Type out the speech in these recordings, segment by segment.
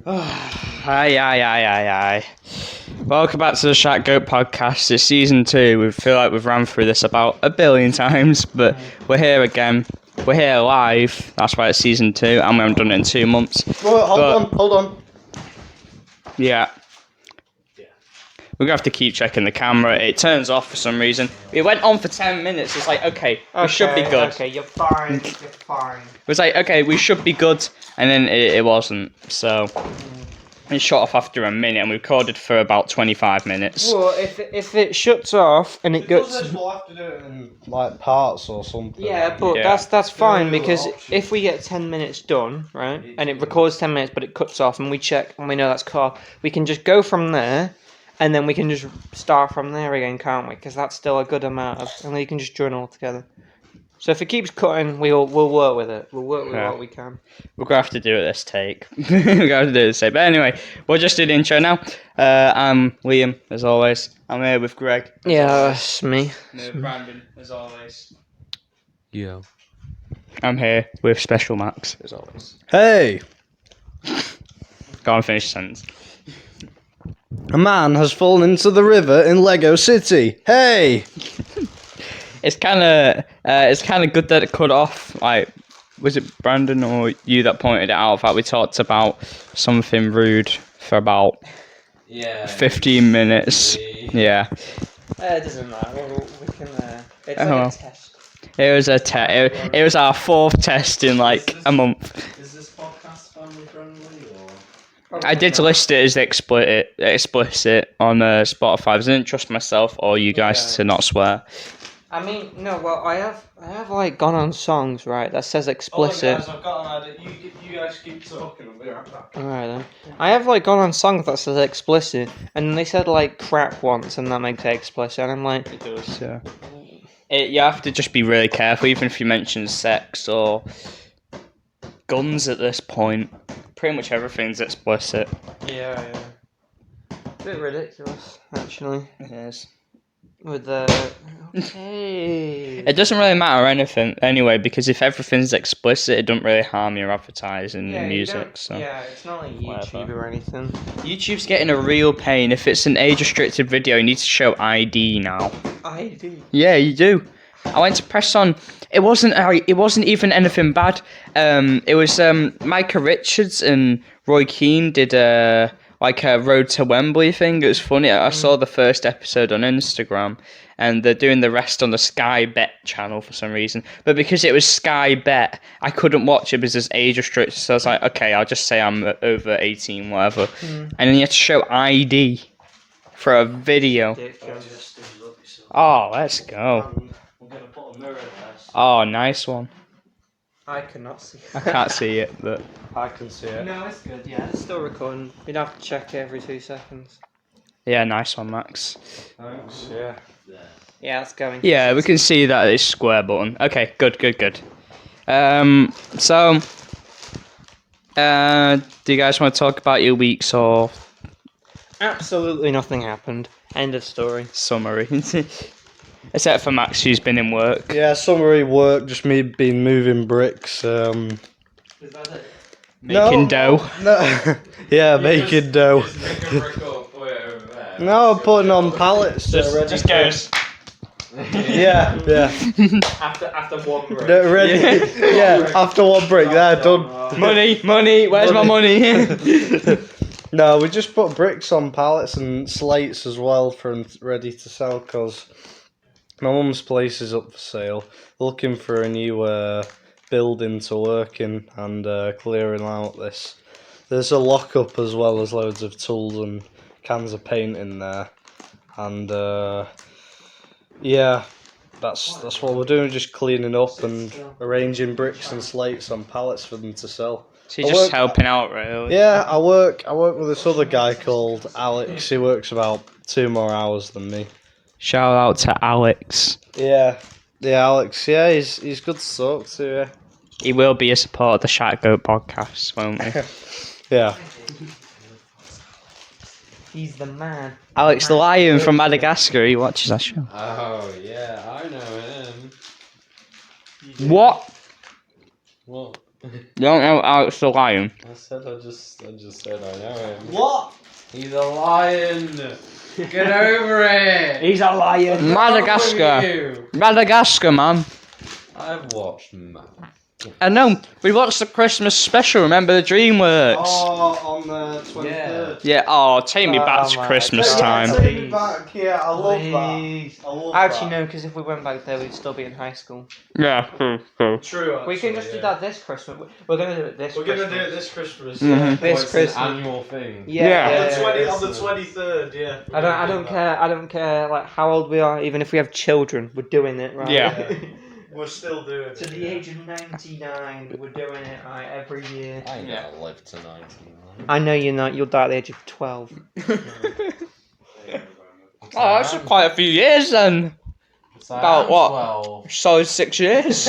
Hi. Welcome back to the ShaqGoat podcast. It's season 2. We feel like we've ran through this about a billion times, but we're here again. We're here live. That's why it's season 2, and we haven't done it in 2 months. Well, hold on. Yeah. We're going to have to keep checking the camera. It turns off for some reason. It went on for 10 minutes. It's like, okay, we should be good. Okay, you're fine. You're fine. It was like, okay, we should be good, and then it wasn't. So it shut off after a minute, and we recorded for about 25 minutes. Well, if it shuts off and it goes, We'll have to do it in like parts or something. yeah, but Yeah. that's fine Yeah, because option. if we get 10 minutes done, right, and it records 10 minutes, but it cuts off, and we check and we know that's cut, we can just go from there. And then we can just start from there again, can't we? Because that's still a good amount of, and then you can just join all together. So if it keeps cutting, we'll work with it. We'll work with what we can. We're going to have to do it this take. We're going to have to do it this take. But anyway, we'll just do the intro now. I'm Liam, as always. I'm here with Greg. Yeah, that's me. I'm here with Brandon, as always. Yeah. I'm here with Special Max, as always. Hey, Go on, finish the sentence. a man has fallen into the river in Lego City. Hey. It's kind of good that it cut off. Like, was it Brandon or you that pointed it out? That we talked about something rude for about 15 minutes. Yeah. It doesn't matter. We can. It's Oh. like a test. It was a it was our 4th test in like a month. Is this podcast family friendly or? I did list it as explicit on Spotify. I didn't trust myself or you guys to not swear. I mean, no. Well, I have like gone on songs, right? That says explicit. Oh, guys, I've got an idea. You guys keep talking. I'll be right back. Alright then. I have like gone on songs that says explicit, and they said like crap once, and that makes it explicit, and I'm like, It does, yeah. You have to just be really careful, even if you mention sex or guns at this point. Pretty much everything's explicit. yeah. Bit ridiculous, actually. It is. With the hey. It doesn't really matter anything anyway, because if everything's explicit, it doesn't really harm your advertising and music. So Yeah, it's not like YouTube Whatever. or anything. YouTube's getting a real pain. If it's an age-restricted video, you need to show ID now. ID. Yeah, you do. I went to press on. It wasn't even anything bad. It was Micah Richards and Roy Keane did like a Road to Wembley thing. It was funny. I saw the first episode on Instagram, and they're doing the rest on the Sky Bet channel for some reason. But because it was Sky Bet, I couldn't watch it because it's age restricted. So I was like, okay, I'll just say I'm over 18, whatever. And then you have to show ID for a video. Ridiculous. Oh, let's go. I'm gonna put a mirror there. Oh, nice one. I cannot see. I can't see it, but I can see it. No, it's good. Yeah, it's still recording. You'd have to check it every 2 seconds. yeah, nice one, Max. Thanks. Yeah. Yeah, it's going. Yeah, we can see that it's square button. Okay, good. So, do you guys want to talk about your weeks or Absolutely nothing happened. End of story. summary? Except for Max, who's been in work. Yeah. Summary work. Just me been moving bricks. Is that it? Making dough. No. Yeah, making dough. No, I'm putting on pallets. Ready Just goes. Yeah. After one break. They're ready. Yeah. After one brick, they're done. Money, where's my money? No, we just put bricks on pallets and slates as well for ready to sell because my mum's place is up for sale. Looking for a new building to work in and clearing out this. There's a lockup as well as loads of tools and cans of paint in there. And yeah, that's what we're doing, just cleaning up and arranging bricks and slates on pallets for them to sell. So you're just helping out, really? Yeah, I work with this other guy called Alex. He works about 2 more hours than me. Shout out to Alex. Yeah, Alex. Yeah, he's good to talk to. Yeah. He will be a supporter of the ShaqGoat podcast, won't he? Yeah. He's the man. Alex the Lion from Madagascar, he watches that show. Oh, yeah, I know him. What? What? You don't know Alex the Lion? I just said I know him. What? He's a lion. Get over it. He's a lion. Madagascar. Madagascar, man. I've watched I know. We watched the Christmas special. Remember the DreamWorks? Oh, on the 23rd. Yeah. Oh, take me back to my Christmas God. time. Take me back. Yeah, I love Please. that. I love Actually, that. no, because if we went back there, we'd still be in high school. Yeah. Cool. True. We can just do that this Christmas. We're going to do it this We're Christmas. gonna do it this Christmas. Mhm. Yeah. This It's Christmas. an annual thing. Yeah. On the 23rd. Yeah. I don't care like how old we are, even if we have children, we're doing it, right? Yeah. We're still doing it. To the age of 99, we're doing it, right, every year. I ain't gonna live to 99. I know you're not, you'll die at the age of 12. Oh, that's quite a few years then. So About I'm what? 12. So 6 years.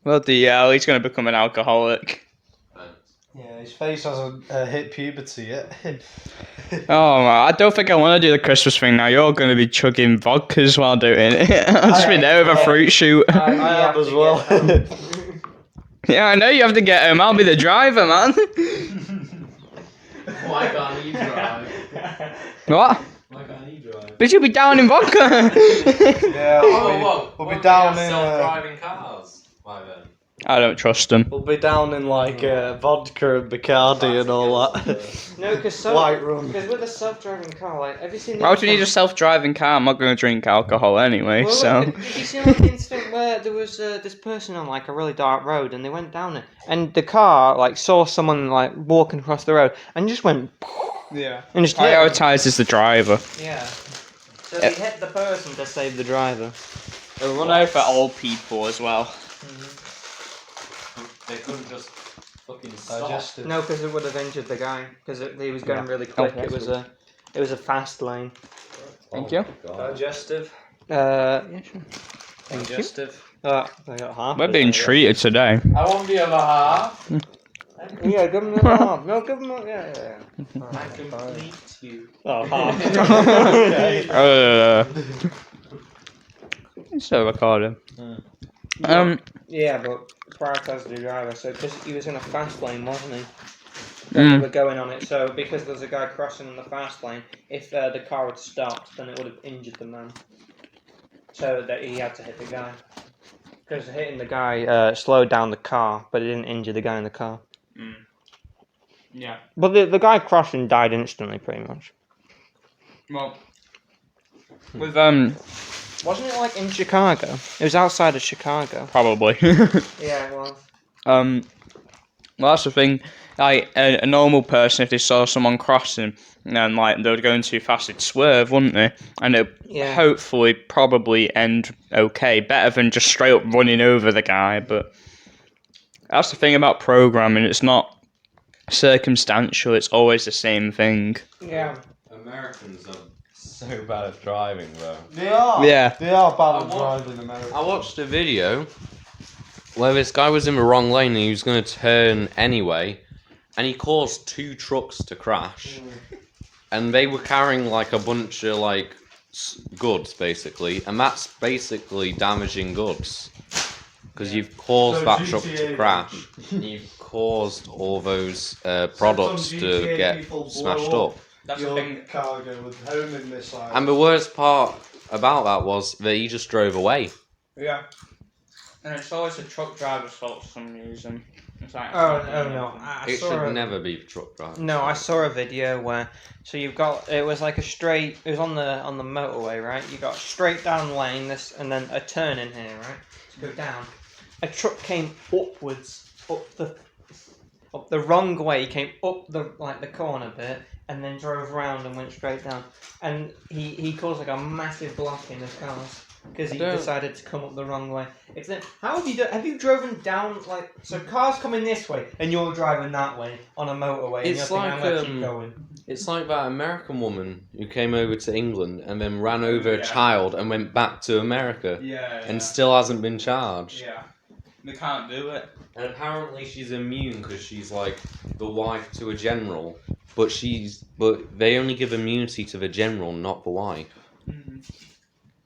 Bloody hell, he's gonna become an alcoholic. Yeah, his face hasn't hit puberty yet. Oh, man, I don't think I want to do the Christmas thing now. You're going to be chugging vodkas while doing it. I'll just be there with a fruit shoot. I have as well. Yeah, I know you have to get home. I'll be the driver, man. Why can't you drive? What? Why can't you drive? But you'll be down in vodka. Yeah, we'll be down in. self-driving cars by then. I don't trust them. We'll be down in like vodka and Bacardi and all that. No, because White rum. with a self-driving car, like, have you seen the Why would you need a self-driving car? I'm not going to drink alcohol anyway, Well, so... look, did you see like the incident where there was this person on like a really dark road and they went down it and the car like saw someone like walking across the road and just went Yeah. and just Prioritises the driver. yeah. So they hit the person to save the driver. It'll run over old people as well. They couldn't just fucking stop. Digestive. No, because it would have injured the guy because he was going really quick. Oh, It was a fast lane. Thank you. Digestive. Yeah, sure. Digestive. I got half. We're of being it. treated today. I want the other half. Yeah, give him the half. No, give him the yeah. I complete you. Oh, half. Still recording. Yeah, but prioritise the driver. So because he was in a fast lane, wasn't he? When we were going on it. So because there's a guy crossing in the fast lane, if the car had stopped, then it would have injured the man. So that he had to hit the guy. Because hitting the guy slowed down the car, but it didn't injure the guy in the car. Yeah. But the guy crossing died instantly, pretty much. Well, with Wasn't it like in Chicago? It was outside of Chicago. probably. Yeah, it was. Well, that's the thing. Like a normal person, if they saw someone crossing and like they were going too fast, they'd swerve, wouldn't they? And it hopefully probably end okay, better than just straight up running over the guy. But that's the thing about programming; it's not circumstantial. It's always the same thing. Yeah. Americans are so bad at driving, though. They are. Yeah. They are bad at I want- driving America. I watched a video where this guy was in the wrong lane and he was going to turn anyway, and he caused 2 trucks to crash. And they were carrying like a bunch of like goods, basically, and that's basically damaging goods. Because you've caused So that GTA truck to then. crash, and you've caused all those products Sometimes to GTA get people blow smashed up. up. That's Your cargo with homing missiles. And the worst part about that was that he just drove away. Yeah. And it's always a truck driver's fault for some reason. It's like, Oh no! I It saw should a- never be the truck driver. No, I saw a video where you've got it was like a straight. It was on the motorway, right? You got a straight down lane, this, and then a turn in here, right? To go down. A truck came upwards, up the wrong way. Came up the corner bit, and then drove around and went straight down. And he caused like a massive blocking of cars because he decided to come up the wrong way. It's then, how have you done? Have you driven down like so? Cars coming this way, and you're driving that way on a motorway. And It's you're like, thinking, I'm gonna keep going. It's like that American woman who came over to England and then ran over a child and went back to America and still hasn't been charged. Yeah. They can't do it. And apparently she's immune because she's like the wife to a general, but they only give immunity to the general, not the wife.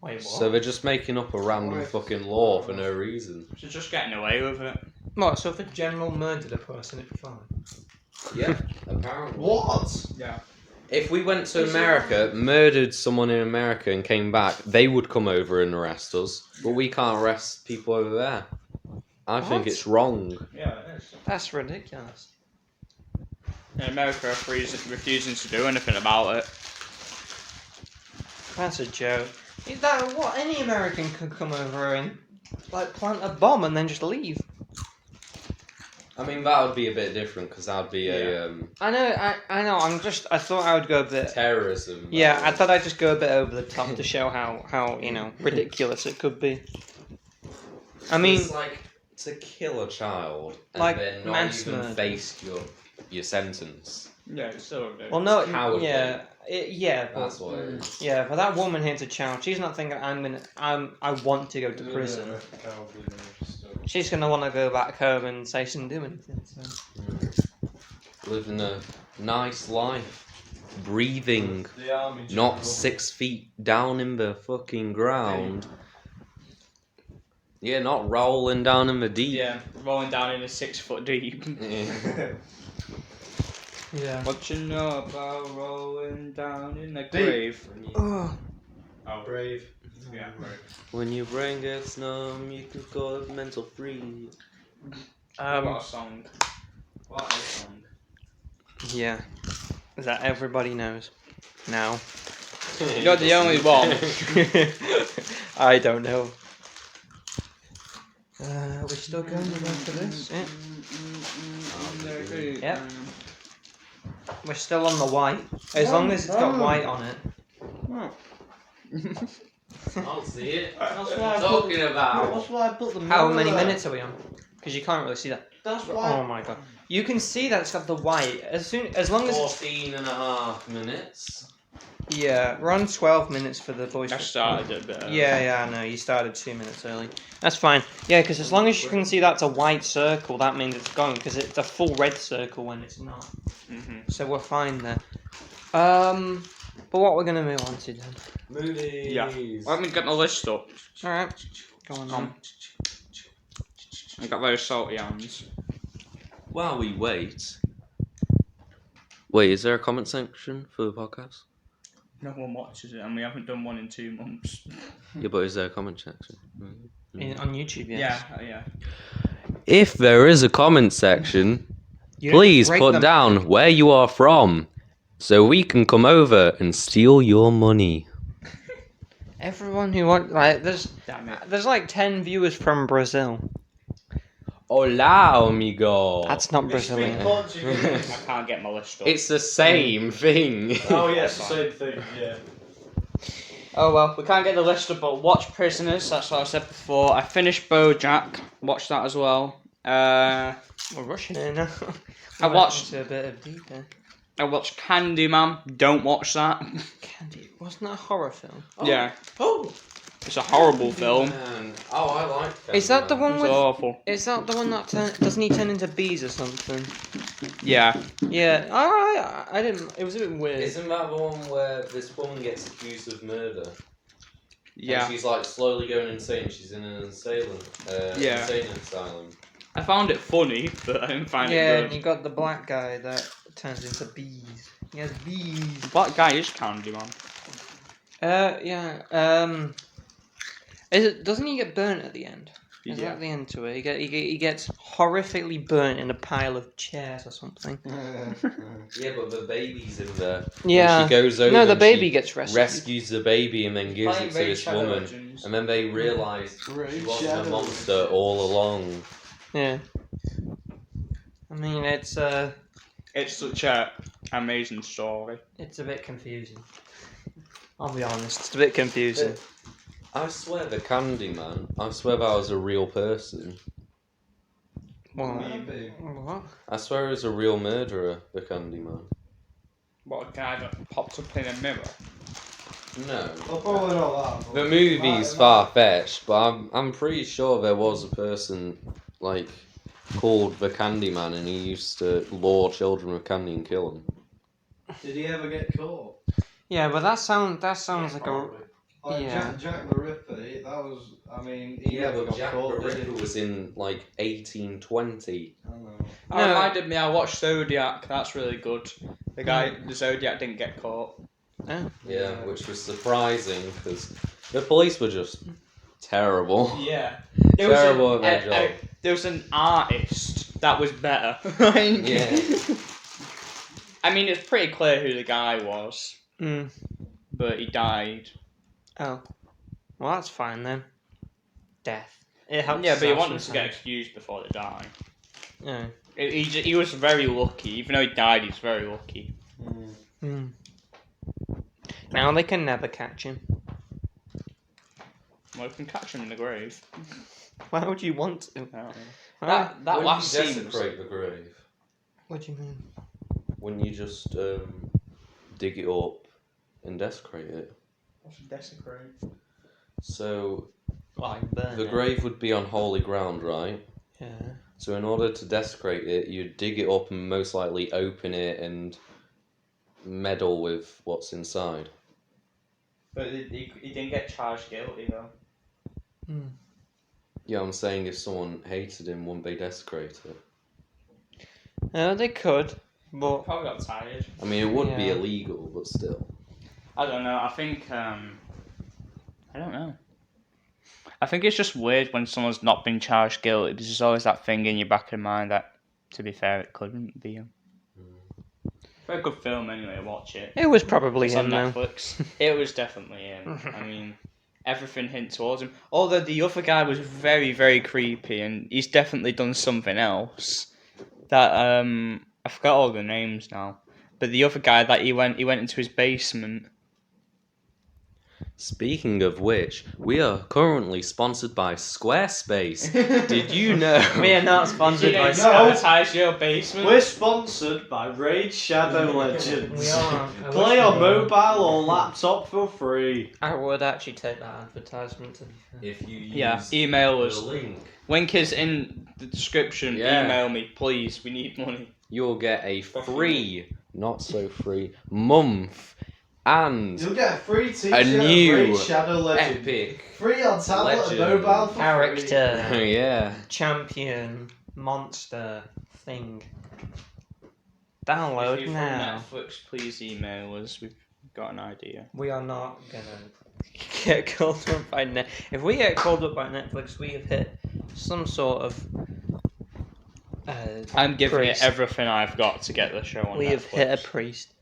Wait, what? So they're just making up a random fucking law for no reason. She's just getting away with it. What? So if the general murdered a person, it'd be fine. Yeah, apparently. What? Yeah. If we went to America, murdered someone in America and came back, they would come over and arrest us. But we can't arrest people over there. I think What? it's wrong. Yeah, it is. That's ridiculous. In America, refusing to do anything about it. That's a joke. Is that what? Any American could come over and like plant a bomb and then just leave. I mean, that would be a bit different because that would be a I know. I know. I thought I would go a bit. terrorism. Yeah, I thought I'd just go a bit over the top to show how ridiculous it could be. I mean, it's like to kill a child and like then not mass even murder. face your sentence. Yeah, it's still ridiculous. well, no, Cowardly. yeah, but, That's what it is. yeah. But that woman here's a child. She's not thinking I want to go to prison. She's gonna want to go back home and say she didn't do anything. So. Living a nice life, breathing, The army not general. 6 feet down in the fucking ground. Yeah, not rolling down in the deep. Yeah, rolling down in a 6 foot deep. Yeah. Yeah. What you know about rolling down in a Deep. grave? Oh. Oh, Brave. yeah, When your brain gets numb, you can go mental free. what a song. What a song. Yeah. That everybody knows. Now. You're the only one. I don't know. We're still going after this? Yeah. Yep. We're still on the white. As long as it's got white on it. I'll see it. That's why I Talking put, about. that's why I put the How mirror many there. minutes are we on? Because you can't really see that. That's why. Oh my god. You can see that it's got the white. As long as it's, 14 and a half minutes. yeah, we're on 12 minutes for the boys. I started it a bit. Yeah, I know. You started 2 minutes early. That's fine. Yeah, because as long as you can see that's a white circle, that means it's going. Because it's a full red circle when it's not. Mm-hmm. So we're fine there. But what we're gonna move on to then? Movies. Yeah. Let me get my list up. All right. Go on. Then. I got very salty hands. While we wait. Wait, is there a comment section for the podcast? No one watches it, and we haven't done one in 2 months. Yeah, but is there a comment section? On YouTube, yes. Yeah. If there is a comment section, You don't please break put them. down where you are from so we can come over and steal your money. Everyone who wants Damn it. there's like 10 viewers from Brazil. Hola, amigo. That's not They speak Brazilian. Portuguese. I can't get my list up. It's the same thing. Oh yeah, it's the same thing. Yeah. Oh well, we can't get the list up, but watch Prisoners, that's what I said before. I finished BoJack, watched that as well. We're rushing in now. I watched- a bit of deeper. I watched Candyman, don't watch that. Candy, wasn't that a horror film? Yeah, Oh, it's a horrible film. Man. Oh, I like that. is that the one It's with? awful. Is that the one that doesn't he turn into bees or something? Yeah. Yeah, I didn't. It was a bit weird. Isn't that the one where this woman gets accused of murder? Yeah. And she's like slowly going insane. She's in an insane asylum. I found it funny, but I didn't find Yeah, it and good. you got the black guy that turns into bees. He has bees. Black guy is Candyman. Yeah. Doesn't he get burnt at the end? Is Yeah. that the end to it? He gets horrifically burnt in a pile of chairs or something. Yeah, but the baby's in there. Yeah. And she goes over. No, the and baby she gets rescued. rescues the baby and then gives Playing it to Raid this Shadow woman. Legends. And then they realise she Raid wasn't a Shadow monster all along. Yeah. I mean, it's It's such a amazing story. a bit confusing. I'll be honest, it's a bit confusing. I swear the Candyman. I swear that was a real person. Well, Maybe. what? I swear it was a real murderer, the Candyman. What, a guy that popped up in a mirror? No. Well, probably not that. The movie's far fetched, but I'm pretty sure there was a person like called the Candyman, and he used to lure children with candy and kill them. Did he ever get caught? Yeah, but that sounds like Probably. Like Yeah. Jack the Ripper, that was. I mean, he Yeah, never but got Jack caught, the did Ripper he? was in like 1820. I know. That No. reminded me, I watched Zodiac. That's really good. The Zodiac didn't get caught. Oh. Yeah, which was surprising because the police were just terrible. Yeah. Terrible at their job. There was an artist that was better. Like, Yeah. I mean, it's pretty clear who the guy was, Mm. but he died. Oh. Well, that's fine then. Death. It helps. Yeah, but you out want them to get sometimes. excused before they die. Yeah. He was very lucky. Even though he died, he's very lucky. Mm. Now they can never catch him. Well, we can catch him in the grave. Why would you want to? That When last you scene. desecrate the grave, What do you mean? when you just dig it up and desecrate it. What's a desecrate? So Like burn the it. grave would be on holy ground, right? Yeah. So in order to desecrate it, you'd dig it up and most likely open it and meddle with what's inside. But he didn't get charged guilty though. Mm. Yeah, I'm saying if someone hated him, wouldn't they desecrate it? They could, but Probably got tired. I mean, it would be Yeah. illegal, but still. I don't know. I think I don't know. I think it's just weird when someone's not been charged guilty. Because there's always that thing in your back of the mind that, to be fair, it couldn't be him. Very good film anyway. Watch it. it was probably It's him on though. Netflix. It was definitely him. I mean, everything hints towards him. Although the other guy was very, very creepy, and he's definitely done something else. That I forgot all the names now. But the other guy that he went into his basement. Speaking of which, we are currently sponsored by Squarespace. Did you know? We are not sponsored by No. Sabotage your basement. We're sponsored by Raid Shadow Legends. We are. Play on mobile or laptop for free. I would actually take that advertisement. To be fair. If you use Yeah, email the us. link, Link is in the description. Yeah. Email me, please. We need money. you'll get a free, not so free, month and You'll get a free t-shirt A new of Raid Shadow Legend. epic. Free on tablet Legend. and mobile for free. Character, Yeah. champion, monster, thing. If Download you're now. from Netflix, please email us. We've got an idea. We are not gonna get called up by Net. If we get called up by Netflix, we have hit some sort of. I'm giving priest. it everything I've got to get the show on We Netflix. have hit a priest.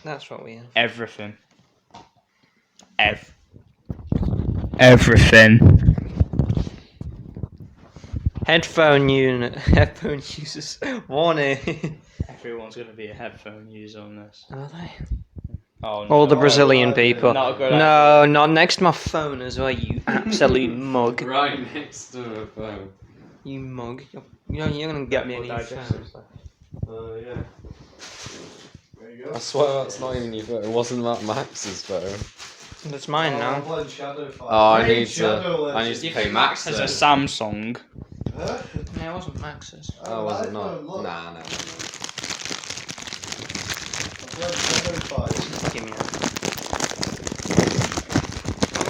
That's what we have. Everything. Everything. Headphone users. Warning. Everyone's gonna be a headphone user on this. Are they? Oh no. All the no, Brazilian no, people. Not a good No, not next to my phone as well, you absolute mug. Right next to the phone. You mug. You're gonna get me a new phone. Yeah. There you go. I swear that's not even your phone. Wasn't that Max's phone? That's mine I'm now. playing Shadowfire. Oh, I Raid need to. Shadow I need Legends. to pay Max Has then. a Samsung. Huh? No, it wasn't Max's. Oh, was it iPhone, not? look. Nah. I'm playing Shadowfire. Give me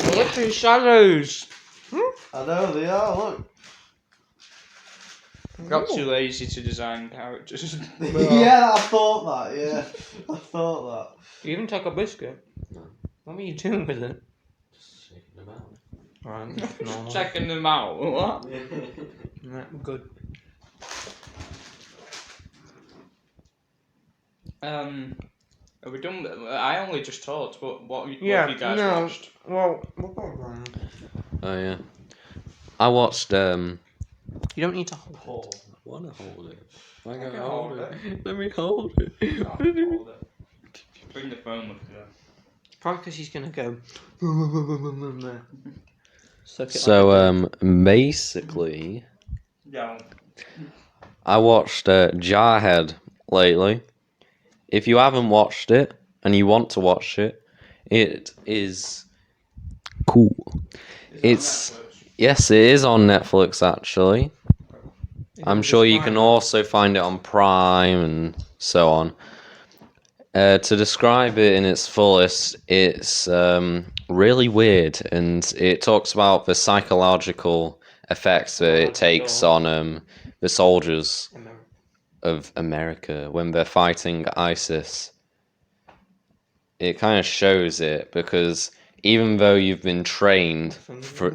that. Look through shadows. I know they are. Look. Got too lazy to design characters. Yeah, I thought that. Yeah, I thought You even took a biscuit. No. What were you doing with it? Just shaking them out. Right, normal. Checking them out. What? that. Right, good. Are we done? I only just talked, but what have Yeah, you guys no. watched? Well, we're going. Oh yeah. I watched You don't need to hold it. Wanna hold it? I can can hold hold it. Let me hold it. Bring the phone up here. Probably because he's gonna go. Suck it So basically, Yeah. I watched Jarhead lately. If you haven't watched it and you want to watch it, it is cool. Yes, it is on Netflix actually. I'm sure you can also find it on Prime and so on. To describe it in its fullest, it's really weird, and it talks about the psychological effects that it takes on the soldiers of America when they're fighting ISIS. It kind of shows it because even though you've been trained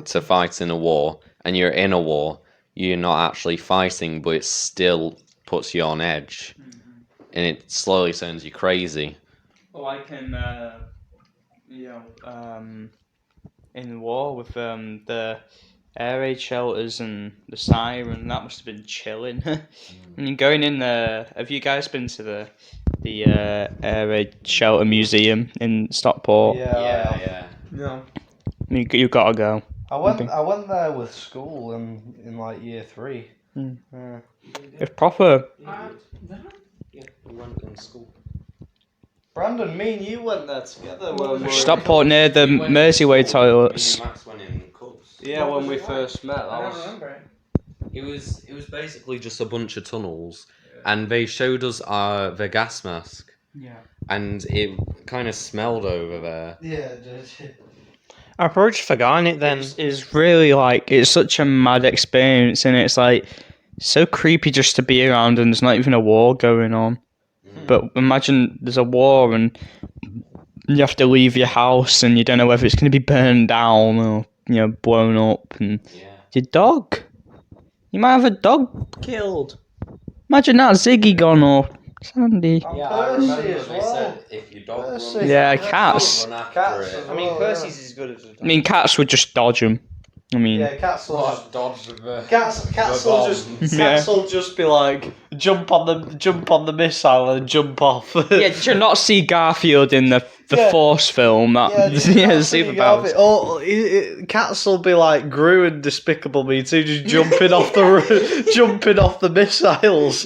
to fight in a war and you're in a war, you're not actually fighting, but it still puts you on edge, and it slowly turns you crazy. Well, I can, in the war with the air raid shelters and the siren, that must have been chilling. And you're going in there. Have you guys been to the air raid shelter museum in Stockport? Yeah. No. You gotta go. I went there with school in like year 3. It's proper. Yeah, we went in school. Brandon, me and you went there together when we Stockport near the Merseyway toilets. Max went in Cubs. Yeah, when we first met. That was... remember it. It was basically just a bunch of tunnels, and they showed us the gas mask, and it kind of smelled over there. Yeah, dude. I've probably just forgotten it then. It's really like, it's such a mad experience, and it's like so creepy just to be around, and there's not even a war going on. But imagine there's a war and you have to leave your house and you don't know whether it's going to be burned down or, blown up. And your dog. You might have a dog killed. Imagine that, Ziggy gone or Sandy. Yeah, Percy I remember as they well. said if your dog Percy. runs, Yeah, cats. run after Cats it. as I mean, well, Percy's as good as a dog. I mean, cats would just dodge him. I mean, Yeah, cats will What, dodge the Cats will Yeah. just be like jump on the missile and jump off. yeah, did you not see Garfield in the Yeah. Force film? That, yeah, the superpowers. Or cats will be like Gru and Despicable Me too, just jumping off the missiles.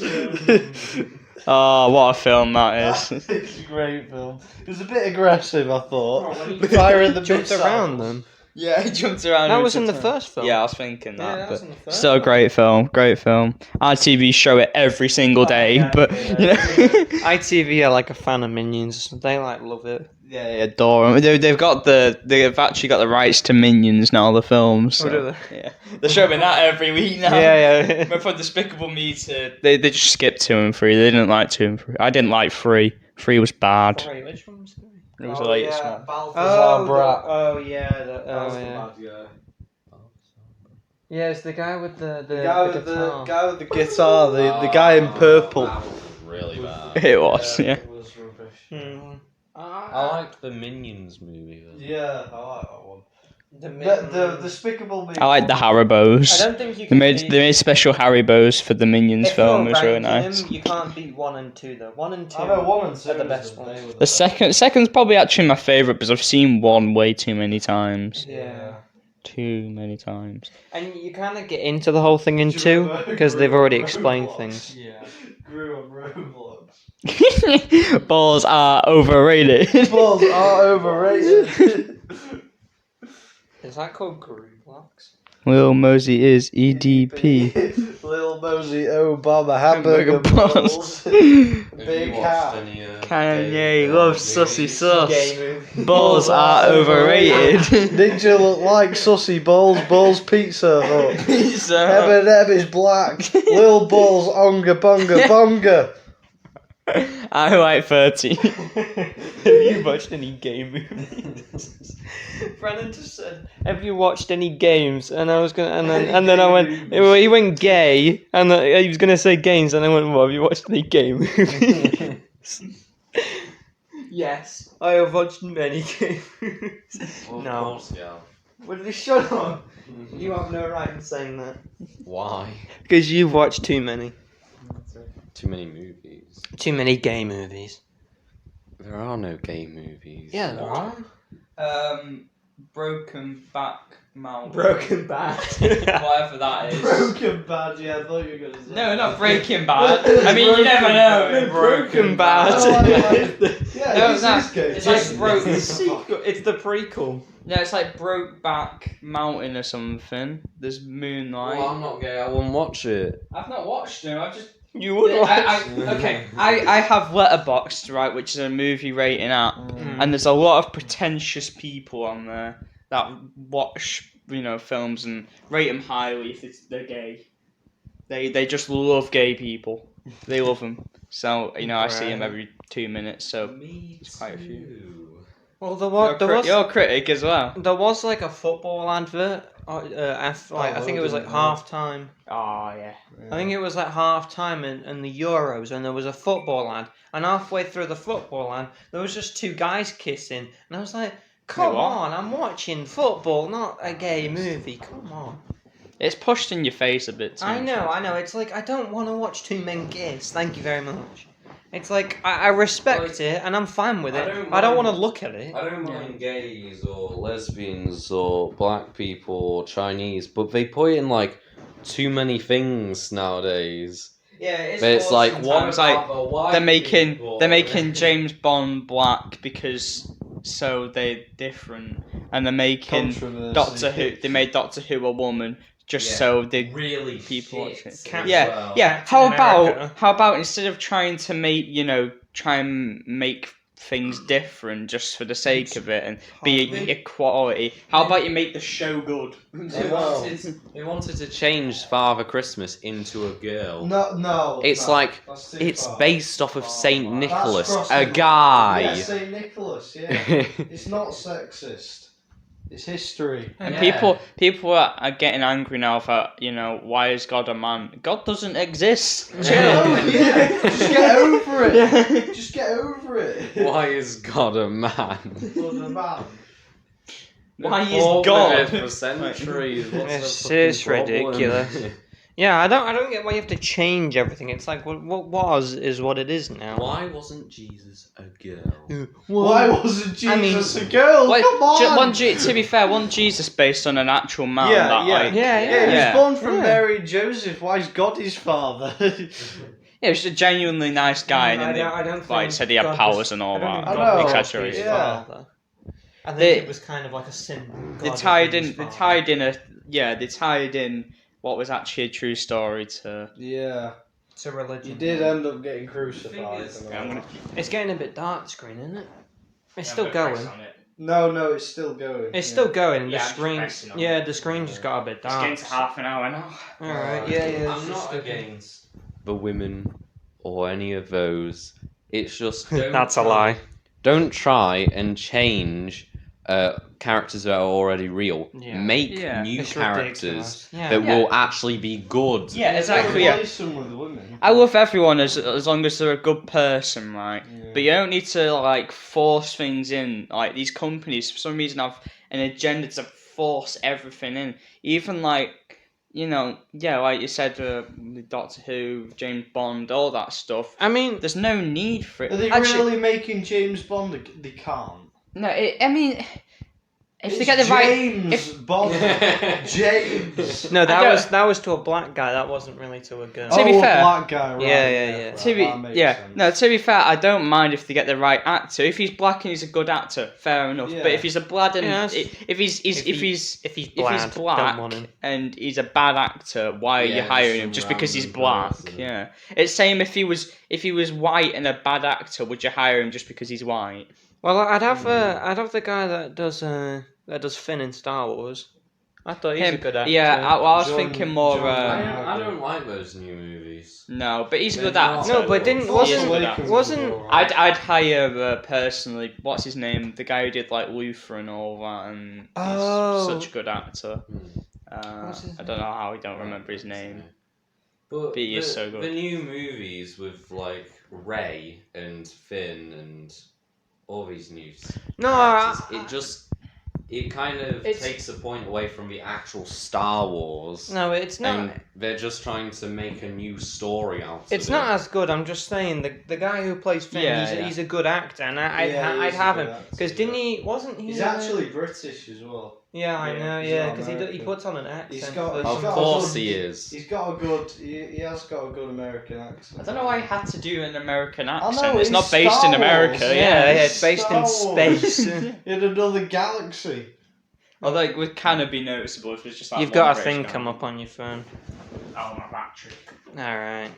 Oh, what a film that is. It's a great film. It was a bit aggressive, I thought. Firing the Jumped missiles. around them. Yeah, he jumped around. That was in the first film. Yeah, I was thinking Yeah, that, that was but in the first still a great film. RTV show it every single day, yeah, but ITV are like a fan of Minions. They like love it. yeah, they adore them. They've actually got the rights to Minions now, the films. So, do yeah, they're showing that every week now. Yeah. But from Despicable Me to they just skipped 2 and 3. They didn't like 2 and 3. I didn't like 3. 3 was bad. Sorry, which one was that? It was the latest one. Balthazar Brat. Yeah, it's the guy with the guy with guitar. the guy with the guitar, the guy in purple. That was really bad. It was, yeah. It was rubbish. I liked the Minions movie. Though. Yeah, I like that one. The The Despicable Me. I like the Haribos. I don't think you They can made special Haribos for the Minions if film. you're It was really ranking nice. them, you can't beat 1 and 2 though. 1 and 2 I know 1 and 2 are the is best they ones. were The second's probably actually my favourite because I've seen 1 way too many times. Yeah. Too many times. And you kind of get into the whole thing in 2 because they've already explained things. Yeah. Grew on Roblox. Balls are overrated. Balls are overrated. Is that called Grublox? Lil Mosey is EDP. Lil Mosey Obama hamburger Hamburger balls. Have you Big watched hat. any, Kanye loves sussy sauce. movie. Balls are overrated. Ninja look like sussy balls. Balls pizza hut. Pizza. Eminem is black. Lil balls onga bonga bonga. I like 30. Have you watched any game movies? Brandon just said, "Have you watched any games?" And I was gonna, and then I went. He went gay, and he was gonna say games, and I went, "Well, have you watched any game movies?" Yes, I have watched many game movies. Well, of No. course, yeah. Well, just shut up. You have no right in saying that Why? because you've watched too many. Too many movies. Too many gay movies. There are no gay movies. Yeah, there are. Broken back mountain. Broken Bad. Whatever that is. Broken bad, yeah, I thought you were gonna say. No, not Breaking Bad. I mean, you never know. Broken Bad. Oh, yeah, No, this it's not. is good. It's like broke. It's the prequel. Yeah, it's like Brokeback Mountain or something. There's Moonlight. Well, I'm not gay. I wouldn't watch it. I've not watched them. I've just. You would I have Letterboxd, right, which is a movie rating app, and there's a lot of pretentious people on there that watch, films and rate them highly if they're gay. They just love gay people. They love them. So I see them every 2 minutes. So it's quite a few. Well, You're a critic as well. There was like a football advert. I think it was like half time. Oh yeah. I think it was like half time in the Euros, and there was a football ad. And halfway through the football ad, there was just two guys kissing, and I was like, "Come on, I'm watching football, not a gay movie. Come on." It's pushed in your face a bit too. I know. It's like I don't want to watch two men kiss. Thank you very much. It's like I respect it and I'm fine with it. I don't want to look at it. I don't mind gays or lesbians or black people or Chinese, but they put in like too many things nowadays. Yeah, It's like Sometimes, they're making James Bond black because so they're different, and they're making Doctor Who. They made Doctor Who a woman just so they really people watch it. Captain Yeah. How about instead of trying to make try and make things different just for the sake of it and be equality? How about you make the show good? They wanted to change Father Christmas into a girl. No. It's like it's far. based off of Saint Nicholas, That's a crossing- guy. Yeah, Saint Nicholas. Yeah, it's not sexist. It's history. And people are getting angry now for why is God a man? God doesn't exist. Oh, yeah. Just get over it. Just get over it. Why is God a man? God a man. Why is God? For centuries. What's the It's fucking problem? ridiculous. Yeah, I don't get why you have to change everything. It's like what was is what it is now. Why wasn't Jesus a girl? Why wasn't Jesus a girl? Wait, Come on. to be fair, one Jesus based on an actual man. He Yeah. was born from Yeah. Mary and Joseph. Why is God his father? Yeah, he was a genuinely nice guy, and then I don't like think said he had God powers was- and all I don't that. think I know. God was Exaggerate. his Yeah. father. I think They- it was kind of like a sin. They tied in what was actually a true story to. Yeah. to religion. He did end up getting crucified. It's getting a bit dark screen, isn't it? It's still going. No, it's still going. It's still going. And Yeah, the I'm screen. pressing on Yeah, it. the screen just got a bit It's dark. getting to half an hour now. All right. Yeah. I'm not against the women or any of those. It's just That's a lie. Don't try and change characters that are already real. Yeah. Make Yeah. new It's characters ridiculous. Yeah. that will actually be good. Yeah, exactly. Yeah. Replace them with women. I love everyone as long as they're a good person, right? Yeah. But you don't need to like force things in. Like these companies, for some reason, have an agenda to force everything in. Even like like you said, Doctor Who, James Bond, all that stuff. I mean, There's no need for it. Are they Actually, really making James Bond? They can't. no. If they It's get the right, James Bond. James. no, I don't- that was to a black guy. That wasn't really to a girl. To be a fair- black guy, right? Yeah. right, to be that makes sense. to be fair, I don't mind if they get the right actor. If he's black and he's a good actor, fair enough. Yeah. But if he's a blad and Yeah, if he's if he's black want him. and he's a bad actor, why are you Yeah, hiring him just because he's random black? person. Yeah, it's same if he was white and a bad actor, would you hire him just because he's white? Well, I'd have the guy that does Finn in Star Wars. I thought he's a good actor. Yeah, I was John- thinking more. John- I don't like those new movies. No, but he's a They're good not. actor. No, but didn't- He is a wasn't- good actor. wasn't- I'd hire personally. What's his name? The guy who did like Luther and all that, and Oh. he's such a good actor. What's his I don't know how I don't remember his name. But He is so good. The new movies with like Rey and Finn and all these new No, characters, it kind of It's- takes the point away from the actual Star Wars. no, it's not. And they're just trying to make a new story out of It's it. not as good. I'm just saying the guy who plays Finn, Yeah, he's a good actor, and I'd he's a have good him actor, because didn't he? Wasn't he? He's actually British as well. Yeah, I know. he's Yeah, not because he American. puts on an accent. He's got- for- he's Of got a course good- he is. He's got a good. He has got a good American accent. I don't know why he had to do an American know, accent. It's in not based Star in America. Wars. yeah, Yeah. it's based in Star Wars. space. In another galaxy. Although it would kind of be noticeable if it's just like You've one got a British thing guy. come up on your phone. Oh, my battery. Alright.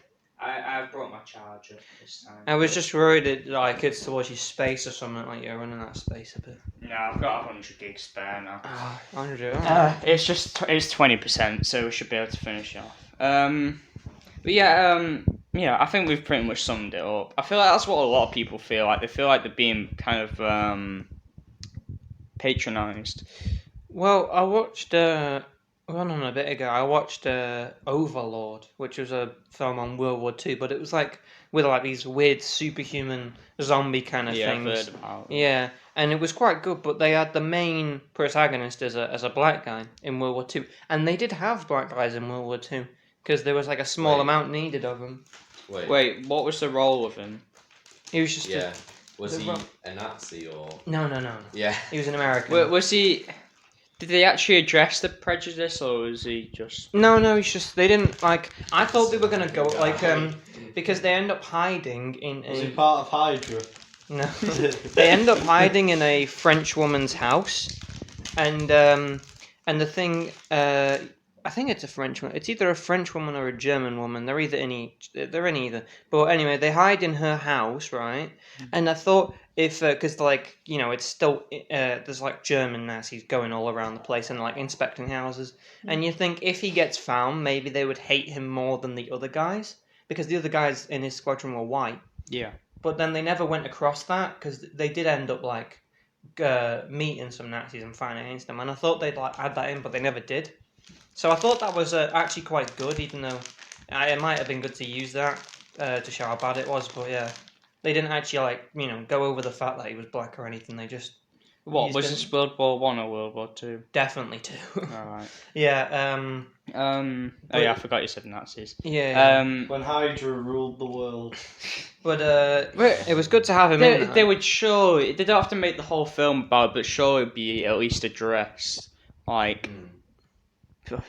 I brought my charger this time. I was just worried it like it's towards your space or something, like you're running out of space a bit. No, I've got 100 gigs spare now. Oh, 100. It's 20%, so we should be able to finish off. But yeah, I think we've pretty much summed it up. I feel like that's what a lot of people feel like. They feel like they're being kind of patronised. Well, I watched on a bit ago. I watched Overlord, which was a film on World War II, but it was like with like these weird superhuman zombie kind of Yeah, things. I've heard about it. Yeah, and it was quite good. But they had the main protagonist as a black guy in World War II, and they did have black guys in World War II because there was like a small Wait. amount needed of them. Wait, what was the role of him? He was just Yeah. Was the he ro- a Nazi or? no. Yeah. He was an American. Was he? Did they actually address the prejudice, or was he just? No, it's just they didn't like. I thought they were gonna go like because they end up hiding in Was he a part of Hydra? no. They end up hiding in a French woman's house, and the thing I think it's a French woman. It's either a French woman or a German woman. They're in either. But anyway, they hide in her house, right? And I thought if because like it's still there's like German Nazis going all around the place and like inspecting houses, and you think if he gets found, maybe they would hate him more than the other guys because the other guys in his squadron were white. Yeah. But then they never went across that because they did end up like meeting some Nazis and fighting against them, and I thought they'd like add that in, but they never did. So I thought that was actually quite good, even though it might have been good to use that to show how bad it was. But yeah, they didn't actually go over the fact that he was black or anything. They just What was used this, World War One or World War Two? definitely too. Alright. Yeah. Oh yeah, I forgot you said Nazis. Yeah. When Hydra ruled the world. But it was good to have him in. They would surely. They don't have to make the whole film about it, but surely it'd be at least addressed. Like,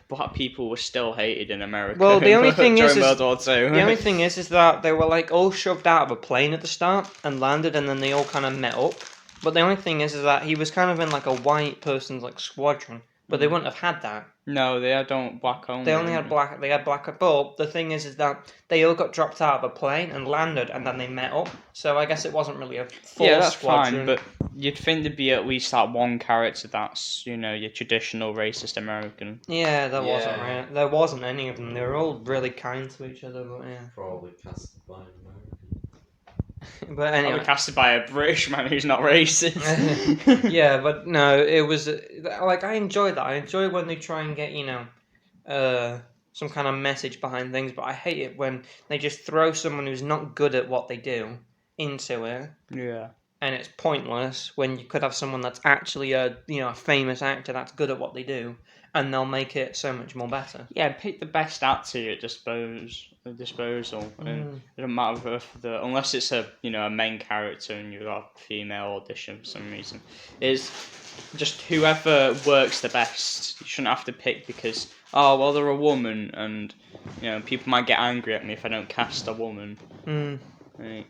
black people were still hated in America. Well, the only thing during is World War Two. The only thing is that they were like all shoved out of a plane at the start and landed, and then they all kind of met up. But the only thing is that he was kind of in like a white person's like squadron, but they wouldn't have had that. No, they don't black only. They only had black. They had black. But the thing is that they all got dropped out of a plane and landed, and then they met up. So I guess it wasn't really a full that's squadron. fine, but you'd think there'd be at least that one character that's your traditional racist American. Yeah, there Yeah. wasn't. Right? There wasn't any of them. They were all really kind to each other. But yeah. Probably casted by an American. But anyway. Probably casted by a British man who's not racist. Yeah, but no, it was like I enjoyed that. I enjoy when they try and get some kind of message behind things, but I hate it when they just throw someone who's not good at what they do into it, Yeah. and it's pointless when you could have someone that's actually a famous actor that's good at what they do, and they'll make it so much more better. Yeah, pick the best actor at disposal. And it doesn't matter if unless it's a a main character and you've got a female audition for some reason. It's just whoever works the best. You shouldn't have to pick because they're a woman and people might get angry at me if I don't cast a woman. Right.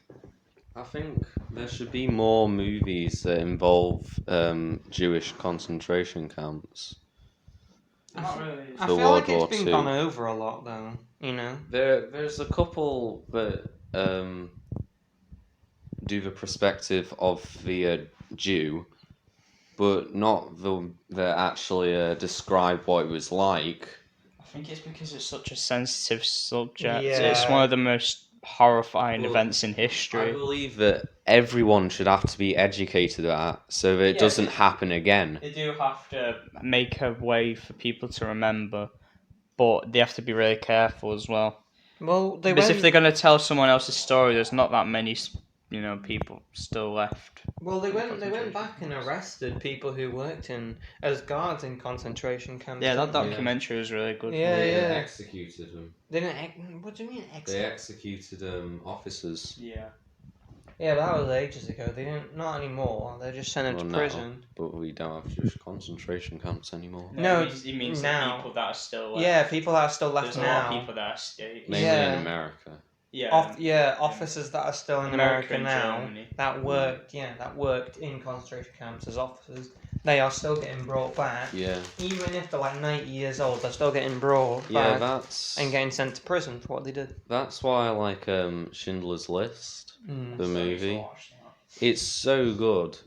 I think there should be more movies that involve Jewish concentration camps. I For feel World like it's War been II. gone over a lot though. There's a couple that do the perspective of the Jew, but not that actually describe what it was like. I think it's because it's such a sensitive subject. Yeah. It's one of the most horrifying events in I history. believe that everyone should have to be educated at that so that it doesn't happen again. They do have to make a way for people to remember, but they have to be really careful as well. Well, they Because went. if they're going to tell someone else's story, there's not that many, people still left. Well, they went back and arrested people who worked as guards in concentration camps. Yeah, that didn't documentary was really good. Yeah, They yeah. executed them. They didn't. What do you mean They execute? executed officers. Yeah. Yeah, but that was ages ago. They didn't. Not anymore. They're just sent Well, into no. prison. But we don't have Jewish concentration camps anymore. No, he means now. the people that are still left. Yeah, people that are still left There's a now. lot of people that escaped. Mainly Yeah. in America. Yeah. Officers that are still in America America and now Germany. that worked in concentration camps as officers, they are still getting brought back. Yeah. Even if they're like 90 years old, they're still getting brought Yeah, back that's and getting sent to prison for what they did. that's why I like Schindler's List, Mm. the movie. It's so good,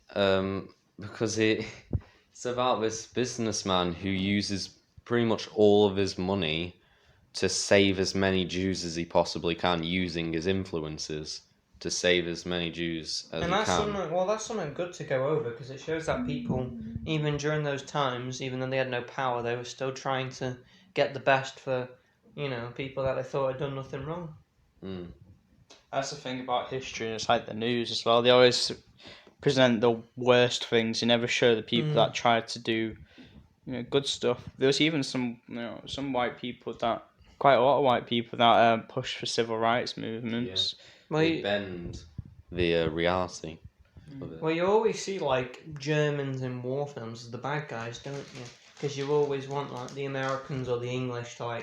because it's about this businessman who uses pretty much all of his money to save as many Jews as he possibly can, using his influences to save as many Jews as And he that's can. that's something good to go over because it shows that people, even during those times, even though they had no power, they were still trying to get the best for, people that they thought had done nothing wrong. Mm. That's the thing about history. It's like the news as well. They always present the worst things. They never show the people that tried to do, good stuff. There was even some white people that, quite a lot of white people that pushed for civil rights movements. Well, They bend the reality of it. Well, you always see like Germans in war films as the bad guys, don't you? Because you always want like the Americans or the English to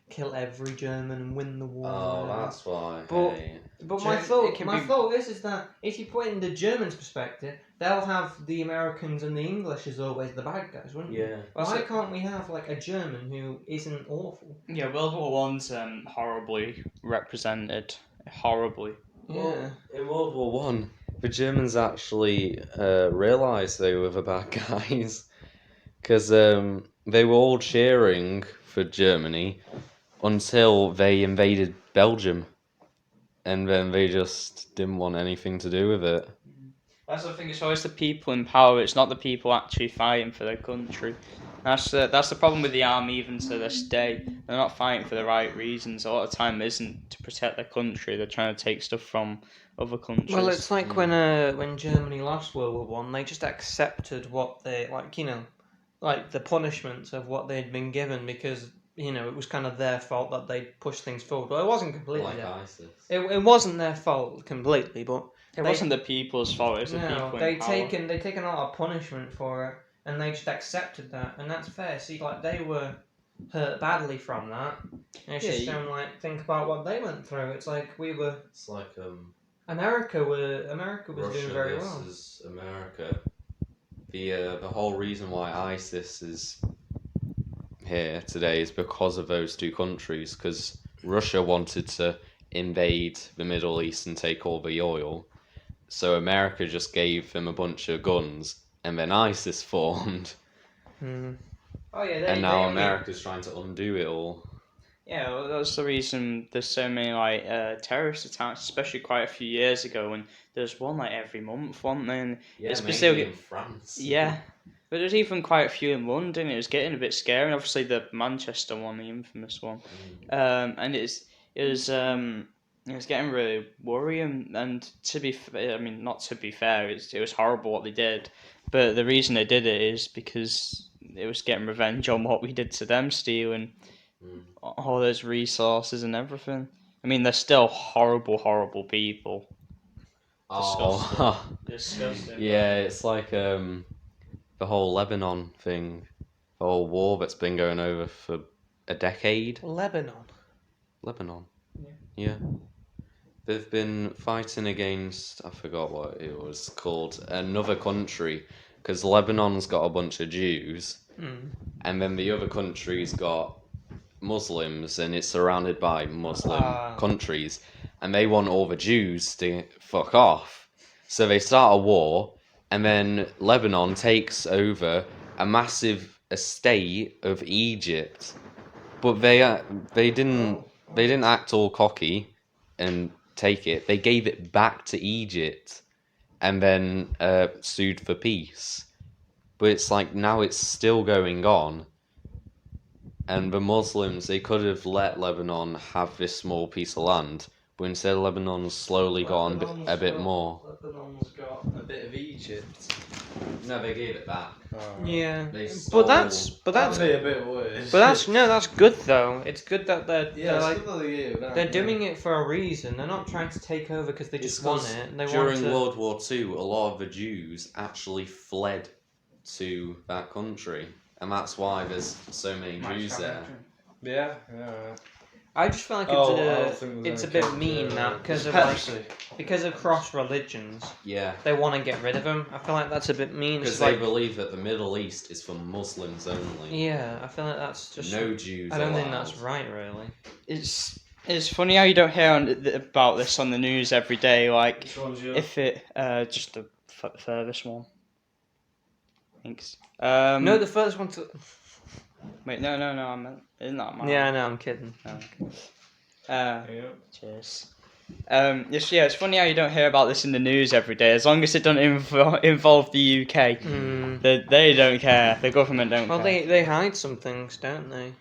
kill every German and win the war. Oh, that's why. But- Hey. But my It thought, can my be- thought is that if you put it in the Germans' perspective, they'll have the Americans and the English as always the bad guys, wouldn't you? Yeah. Well, why can't we have like a German who isn't awful? Yeah, World War One's horribly represented. Horribly. Yeah. In World War One, the Germans actually realised they were the bad guys, because they were all cheering for Germany until they invaded Belgium, and then they just didn't want anything to do with it. That's the thing. It's always the people in power. It's not the people actually fighting for their country. That's the problem with the army even to this day. They're not fighting for the right reasons. A lot of the time, it isn't to protect their country. They're trying to take stuff from other countries. Well, it's like when Germany lost World War One, they just accepted what they like the punishments of what they'd been given because it was kind of their fault that they pushed things forward. Well, it wasn't completely Like their ISIS. it wasn't their fault completely, but it wasn't the people's fault. It was the people in they power. taken a lot of punishment for it, and they just accepted that, and that's fair. See, like they were hurt badly from that. And it's Yeah, just you- them think about what they went through. It's like It's like America was Russia doing very well. versus America. The whole reason why ISIS is here today is because of those two countries. Because Russia wanted to invade the Middle East and take all the oil, so America just gave them a bunch of guns, and then ISIS formed, Oh yeah, and now America's trying to undo it all. Yeah, well, that's the reason there's so many terrorist attacks, especially quite a few years ago when there's one every month, wasn't there? And Yeah, it's mainly specific- in France. Yeah, but there's even quite a few in London. It was getting a bit scary. Obviously, the Manchester one, the infamous one, and it was getting really worrying. And to be, not to be fair, it was horrible what they did. But the reason they did it is because it was getting revenge on what we did to them, stealing all those resources and everything. I mean, they're still horrible, horrible people. Oh, Disgusting. yeah, it's like the whole Lebanon thing, the whole war that's been going over for a decade. Lebanon. Lebanon. Yeah. They've been fighting against, I forgot what it was called, another country, because Lebanon's got a bunch of Jews, and then the other country's got Muslims, and it's surrounded by Muslim countries, and they want all the Jews to fuck off. So they start a war, and then Lebanon takes over a massive estate of Egypt, but they didn't act all cocky and take it. They gave it back to Egypt, and then sued for peace. But it's like now it's still going on. And the Muslims, they could have let Lebanon have this small piece of land, but instead Lebanon's slowly got on a bit more. Lebanon's got a bit of Egypt. No, they gave it back. Yeah, They but that's That'd be a bit worse. but that's good though. It's good that they're it's good that they gave it back, they're doing it for a reason. They're not trying to take over because they just want it. They During want to. World War II, a lot of the Jews actually fled to that country, and that's why there's so many Jews there. Yeah. I just feel like it's a bit mean now because of cross religions. Yeah. They want to get rid of them. I feel like that's a bit mean. Because they believe that the Middle East is for Muslims only. Yeah, I feel like that's just No Jews. I don't think that's right, really. It's funny how you don't hear about this on the news every day. Like, Which one's yours? if it just the furthest one. Thanks. No, the first one to. Wait, no. I meant, isn't that mine? Yeah, I know. I'm kidding. Oh, okay. Cheers. It's funny how you don't hear about this in the news every day. As long as it doesn't involve the UK, they don't care. The government don't care. Well, they hide some things, don't they?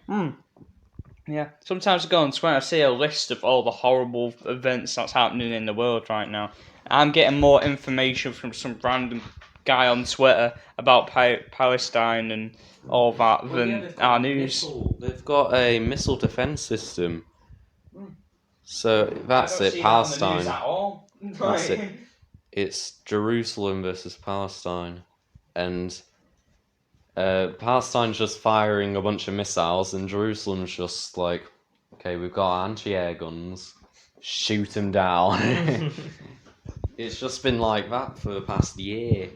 Yeah. Sometimes I go on Twitter, I see a list of all the horrible events that's happening in the world right now. I'm getting more information from some random guy on Twitter about Palestine and all that than our news. They've got a missile defense system. So that's it, Palestine. That's it. It's Jerusalem versus Palestine, and Palestine's just firing a bunch of missiles, and Jerusalem's just like, okay, we've got anti-air guns, shoot them down. It's just been like that for the past year.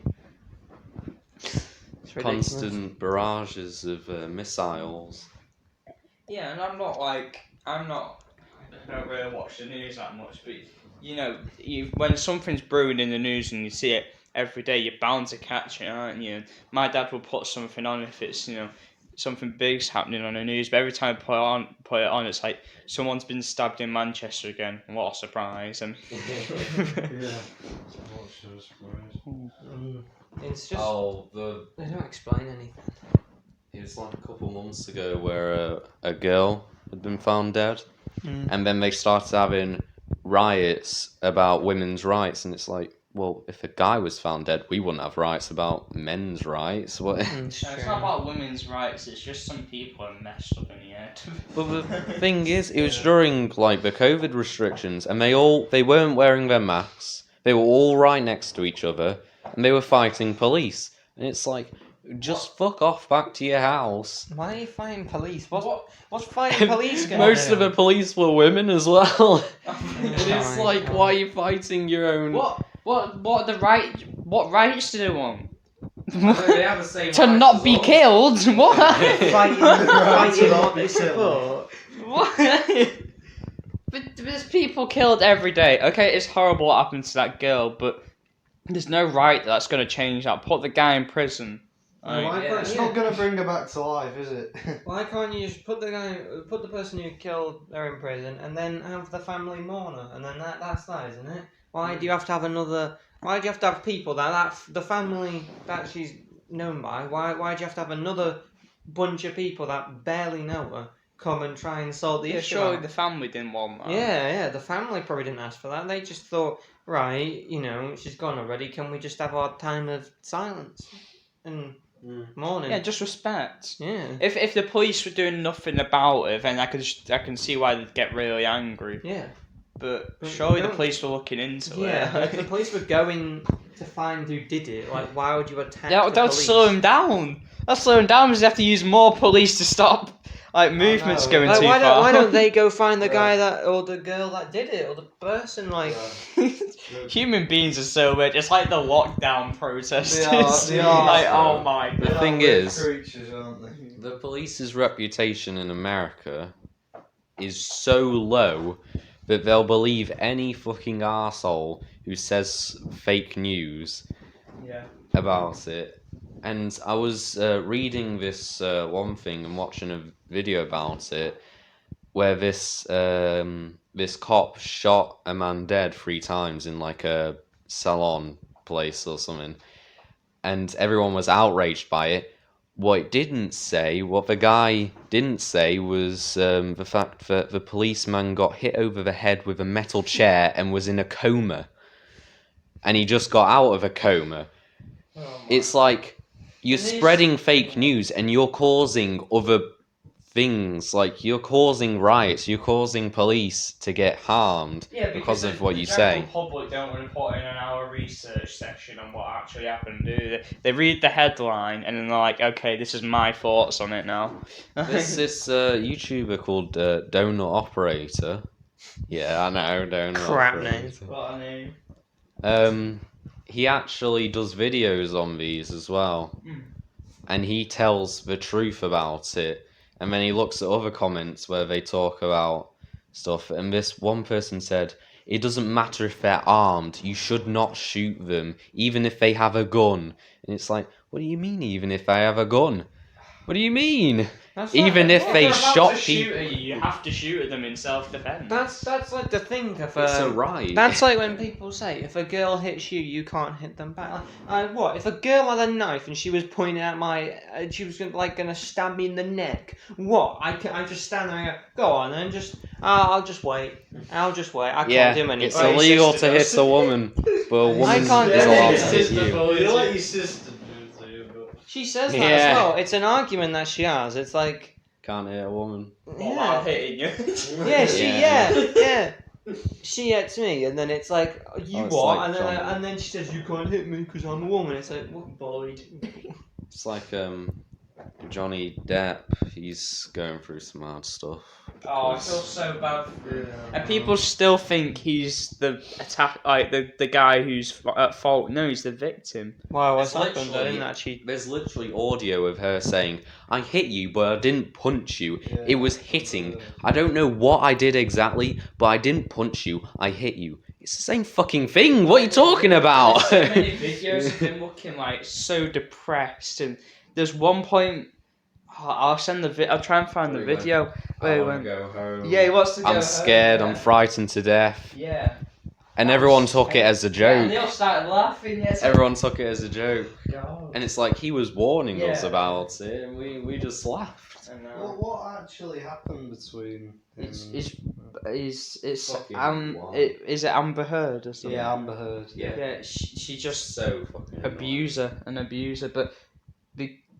Constant barrages of missiles. Yeah, and I don't really watch the news that much, but when something's brewing in the news and you see it every day, you're bound to catch it, aren't you? My dad will put something on if it's something big's happening on the news, but every time I put it on, it's like someone's been stabbed in Manchester again. What a surprise! It's just they don't explain anything. It was like a couple months ago where a girl had been found dead, and then they started having riots about women's rights, and it's like, well, if a guy was found dead, we wouldn't have rights about men's rights. What? It's not about women's rights. It's just some people are messed up in the head. But the thing is, it was during like the COVID restrictions, and they weren't wearing their masks. They were all right next to each other, and they were fighting police. And it's like, just fuck off back to your house. Why are you fighting police? What's fighting police going Most of the police were women as well. And it's like, why are you fighting your own? What rights do they want? They have the same To rights not as be us. killed? What? fighting what they support. What? But there's people killed every day. Okay, it's horrible what happened to that girl, but there's no right that's going to change that. Put the guy in prison. It's not going to bring her back to life, is it? Why can't you just put the person who killed her in prison and then have the family mourn her, and then that's that, isn't it? Why do you have to have Why do you have to have people that the family that she's known by? Why do you have to have another bunch of people that barely know her come and try and sort the issue surely out? the family didn't want that. Yeah, the family probably didn't ask for that. They just thought, right, she's gone already. Can we just have our time of silence and mourning? Yeah, just respect. Yeah. If the police were doing nothing about it, then I can see why they'd get really angry. Yeah. But surely the police were looking into it. Yeah, if the police were going to find who did it, like, why would you attack That would slow them down. That's slow them down because they have to use more police to stop movements going too far. Why don't they go find the guy or the girl that did it, or the person, Human beings are so weird. It's like the lockdown protesters. They are. Like, oh my god. The thing is, creatures, aren't they? the police's reputation in America is so low that they'll believe any fucking arsehole who says fake news about it. And I was reading this one thing and watching a video about it where this cop shot a man dead 3 times in like a salon place or something, and everyone was outraged by it. What the guy didn't say was the fact that the policeman got hit over the head with a metal chair and was in a coma. And he just got out of a coma. It's like, you're spreading fake news and you're causing other things. Like, you're causing riots, you're causing police to get harmed because of what you say. The public don't want to put in an hour research section on what actually happened, do they? They read the headline and then they're like, okay, this is my thoughts on it now. There's this YouTuber called Donut Operator. Yeah, I know, Donut Crap Operator. name. What a name. He actually does videos on these as well. And he tells the truth about it. And then he looks at other comments where they talk about stuff. And this one person said, it doesn't matter if they're armed. You should not shoot them, even if they have a gun. And it's like, what do you mean, even if they have a gun? What do you mean? Even if they shot people, you have to shoot at them in self-defense. That's like the thing of it's a right. That's like when people say, if a girl hits you, you can't hit them back. What? If a girl had a knife and she was pointing at she was gonna stab me in the neck. What? I just stand there and go on and just, I'll just wait. I can't do anything. It's illegal to hit a woman, but a woman is can't do allowed to anything. hit you. You let your sister do it to you, but... She says that Yeah. as well. It's an argument that she has. It's like, Can't hit a woman. While hitting you. yeah. She hits me, and then it's like, you it's what? like Johnny. And then she says, you can't hit me because I'm a woman. It's like, what, Boyd? It's like Johnny Depp. He's going through some hard stuff. Oh, I feel so bad. And people still think he's the the guy who's at fault. No, he's the victim. Wow, what's It's happened? I literally- didn't actually. There's literally audio of her saying, I hit you, but I didn't punch you. Yeah. It was hitting. I don't know what I did exactly, but I didn't punch you. I hit you. It's the same fucking thing. What are you talking about? So many videos of him looking like so depressed, and there's one point. I'll send I'll try and find the video. Where he went. go home. Yeah, he wants to go. I'm home, scared. yeah. I'm frightened to death. Yeah. And everyone took it as a Yeah, and they joke. all started laughing. Yes. Everyone took it as a joke. God. And it's like he was warning us Yeah. about it, and we just laughed. I know. What actually happened between him It's Fucking wild. is it Amber Heard or something? Yeah, Amber Heard. Yeah, she just So fucking an abuser, but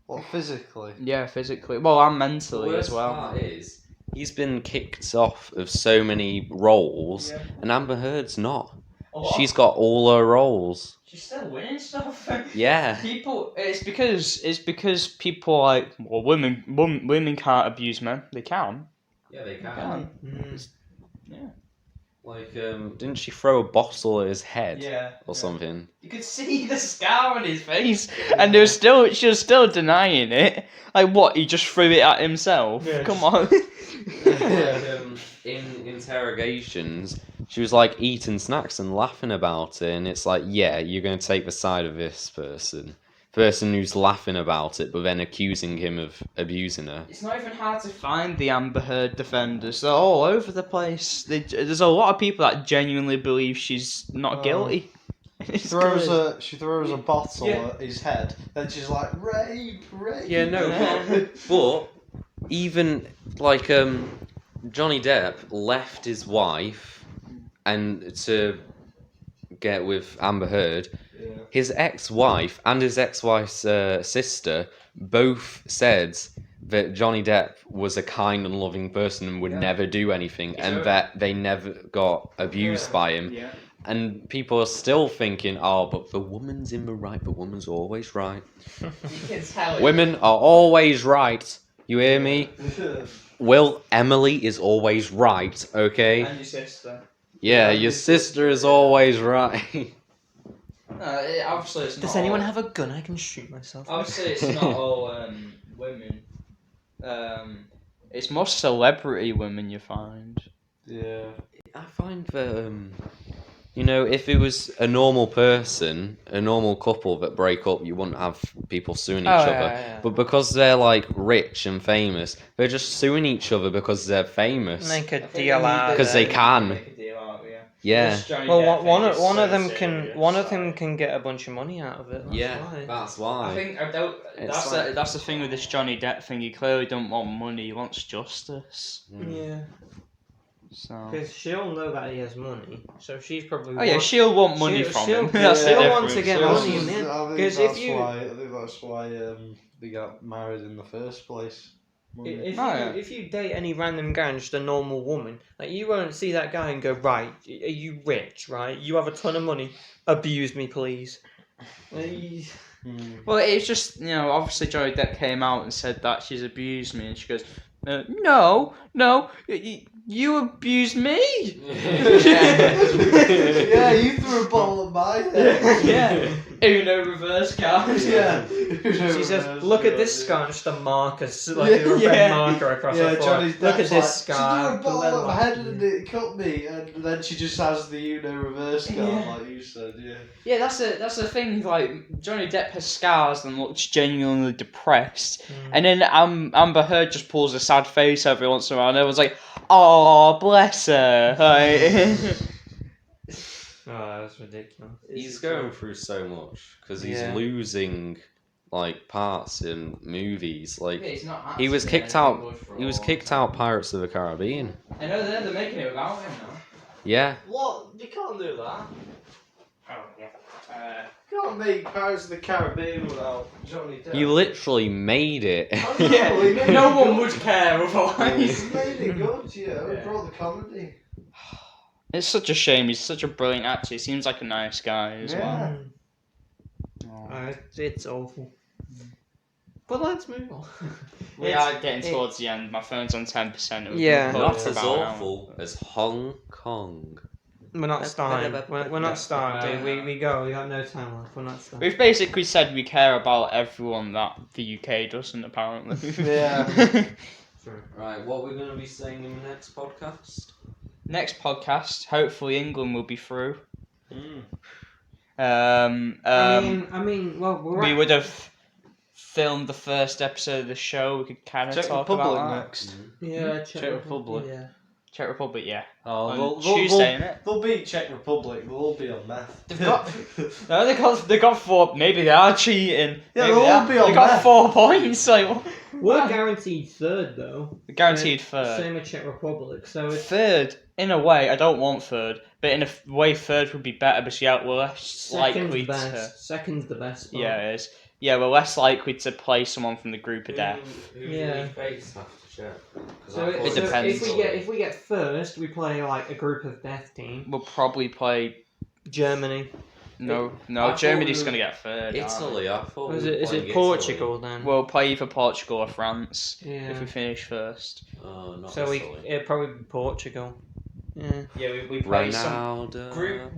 Well, physically. yeah, physically, well, and The mentally worst as well. part is, he's been kicked off of so many roles, Yeah. and Amber Heard's not. Oh, She's got all her roles. she's still winning stuff. Yeah. People, it's because people like, well, women can't abuse men. They can. Yeah, they can. Yeah. Like, didn't she throw a bottle at his head Yeah. or something? You could see the scar on his face, and she was still denying it. Like what? He just threw it at himself. Yeah. Come on. In interrogations, she was like eating snacks and laughing about it, and it's like, yeah, you're going to take the side of this person who's laughing about it, but then accusing him of abusing her. It's not even hard to find the Amber Heard defenders. They're all over the place. There's a lot of people that genuinely believe she's not guilty. She throws a bottle at his head, and she's like, rape. Yeah, no, but even like Johnny Depp left his wife and to get with Amber Heard. Yeah. His ex-wife and his ex-wife's sister both said that Johnny Depp was a kind and loving person and would never do anything, and that they never got abused by him. Yeah. And people are still thinking, oh, but the woman's in the right. The woman's always right. You can tell. Women are always right. You hear me? Will, Emily is always right, okay? And your sister. Yeah, your sister is always right. Obviously, it's not. Does anyone have a gun? I can shoot myself. Obviously, it's not all women. It's more celebrity women you find. Yeah. I find that, if it was a normal person, a normal couple that break up, you wouldn't have people suing each other. Yeah. But because they're, like, rich and famous, they're just suing each other because they're famous. Make a deal out. Because they can. Make a deal out, yeah. Yeah. Well, one of them can get a bunch of money out of it. That's why. That's why. I think It's that's the thing with this Johnny Depp thing. He clearly don't want money. He wants justice. Yeah. So. Because she'll know that he has money, so she's probably. Oh yeah, she'll want money from him. That's the she'll want difference. to get money, man. I think 'Cause that's if you- why, I think that's why they got married in the first place. If you date any random guy and just a normal woman, like you won't see that guy and go, right, are you rich, right? You have a ton of money. Abuse me, please. Well, it's just, obviously Johnny Depp came out and said that she's abused me, and she goes, no, you abused me. Yeah, you threw a ball at my head. Yeah. Uno reverse card. Yeah. She says, look at this scar, just a marker, like Yeah. a red marker across Yeah, her forehead. Johnny's Look at dad's this like, scar. She threw a ball at my head and it cut me, and then she just has the Uno reverse card, Yeah. like you said. Yeah. Yeah, that's the thing. Like Johnny Depp has scars and looks genuinely depressed, and then Amber Heard just pulls a sad face every once in a while, and everyone's like, "Oh, bless her." Like, Oh, that's ridiculous. He's going through so much because he's Yeah. losing like parts in movies. Like he's not he was acting kicked anything out. good for a He was long kicked time. out Pirates of the Caribbean. I know they're making it without him now. Yeah. What? You can't do that. Oh yeah. You can't make Pirates of the Caribbean without Johnny Depp. You literally made it. I know, he made No it one good. would care otherwise. He made it good, yeah. He Yeah. brought the comedy. It's such a shame. He's such a brilliant actor. He seems like a nice guy as Yeah. well. It's awful. But let's move on. We are getting towards the end. My phone's on 10%. Yeah. Not as awful as Hong Kong. We're not starting. We're not starting. We go. We got no time left. We're not starting. We've basically said we care about everyone that the UK doesn't, apparently. Yeah. Right, what we're going to be saying in the next podcast? Next podcast, hopefully England will be through. I mean, well, we would have filmed the first episode of the show. We could kind of Czech talk Republic about that. next. Yeah, Czech Republic. Yeah. Czech Republic, yeah. Oh, On Tuesday, innit? They'll beat Czech Republic. They'll all be on meth. They've got no, they got 4. Maybe they are cheating. Yeah, Maybe they'll they all are. be on They got meth. 4 points. Like We're guaranteed third though. guaranteed third. Same with Czech Republic. So it's Third, in a way, I don't want third, but in a way, third would be better because we're less second's likely the to. best. Second's the best. spot. Yeah, it is. Yeah, we're less likely to play someone from the group of death. Who Yeah. do we face? Have to check. 'Cause So, I thought It so depends. if we get first, we play like a group of death team. We'll probably play. Germany. No, I Germany's thought gonna get third. aren't Italy, I thought. Or is we were it playing Portugal then? they? We'll play either Portugal or France yeah. if we finish first. Italy. Oh, not So Italy. it'd probably be Portugal. Yeah. Yeah, we play some Ronaldo.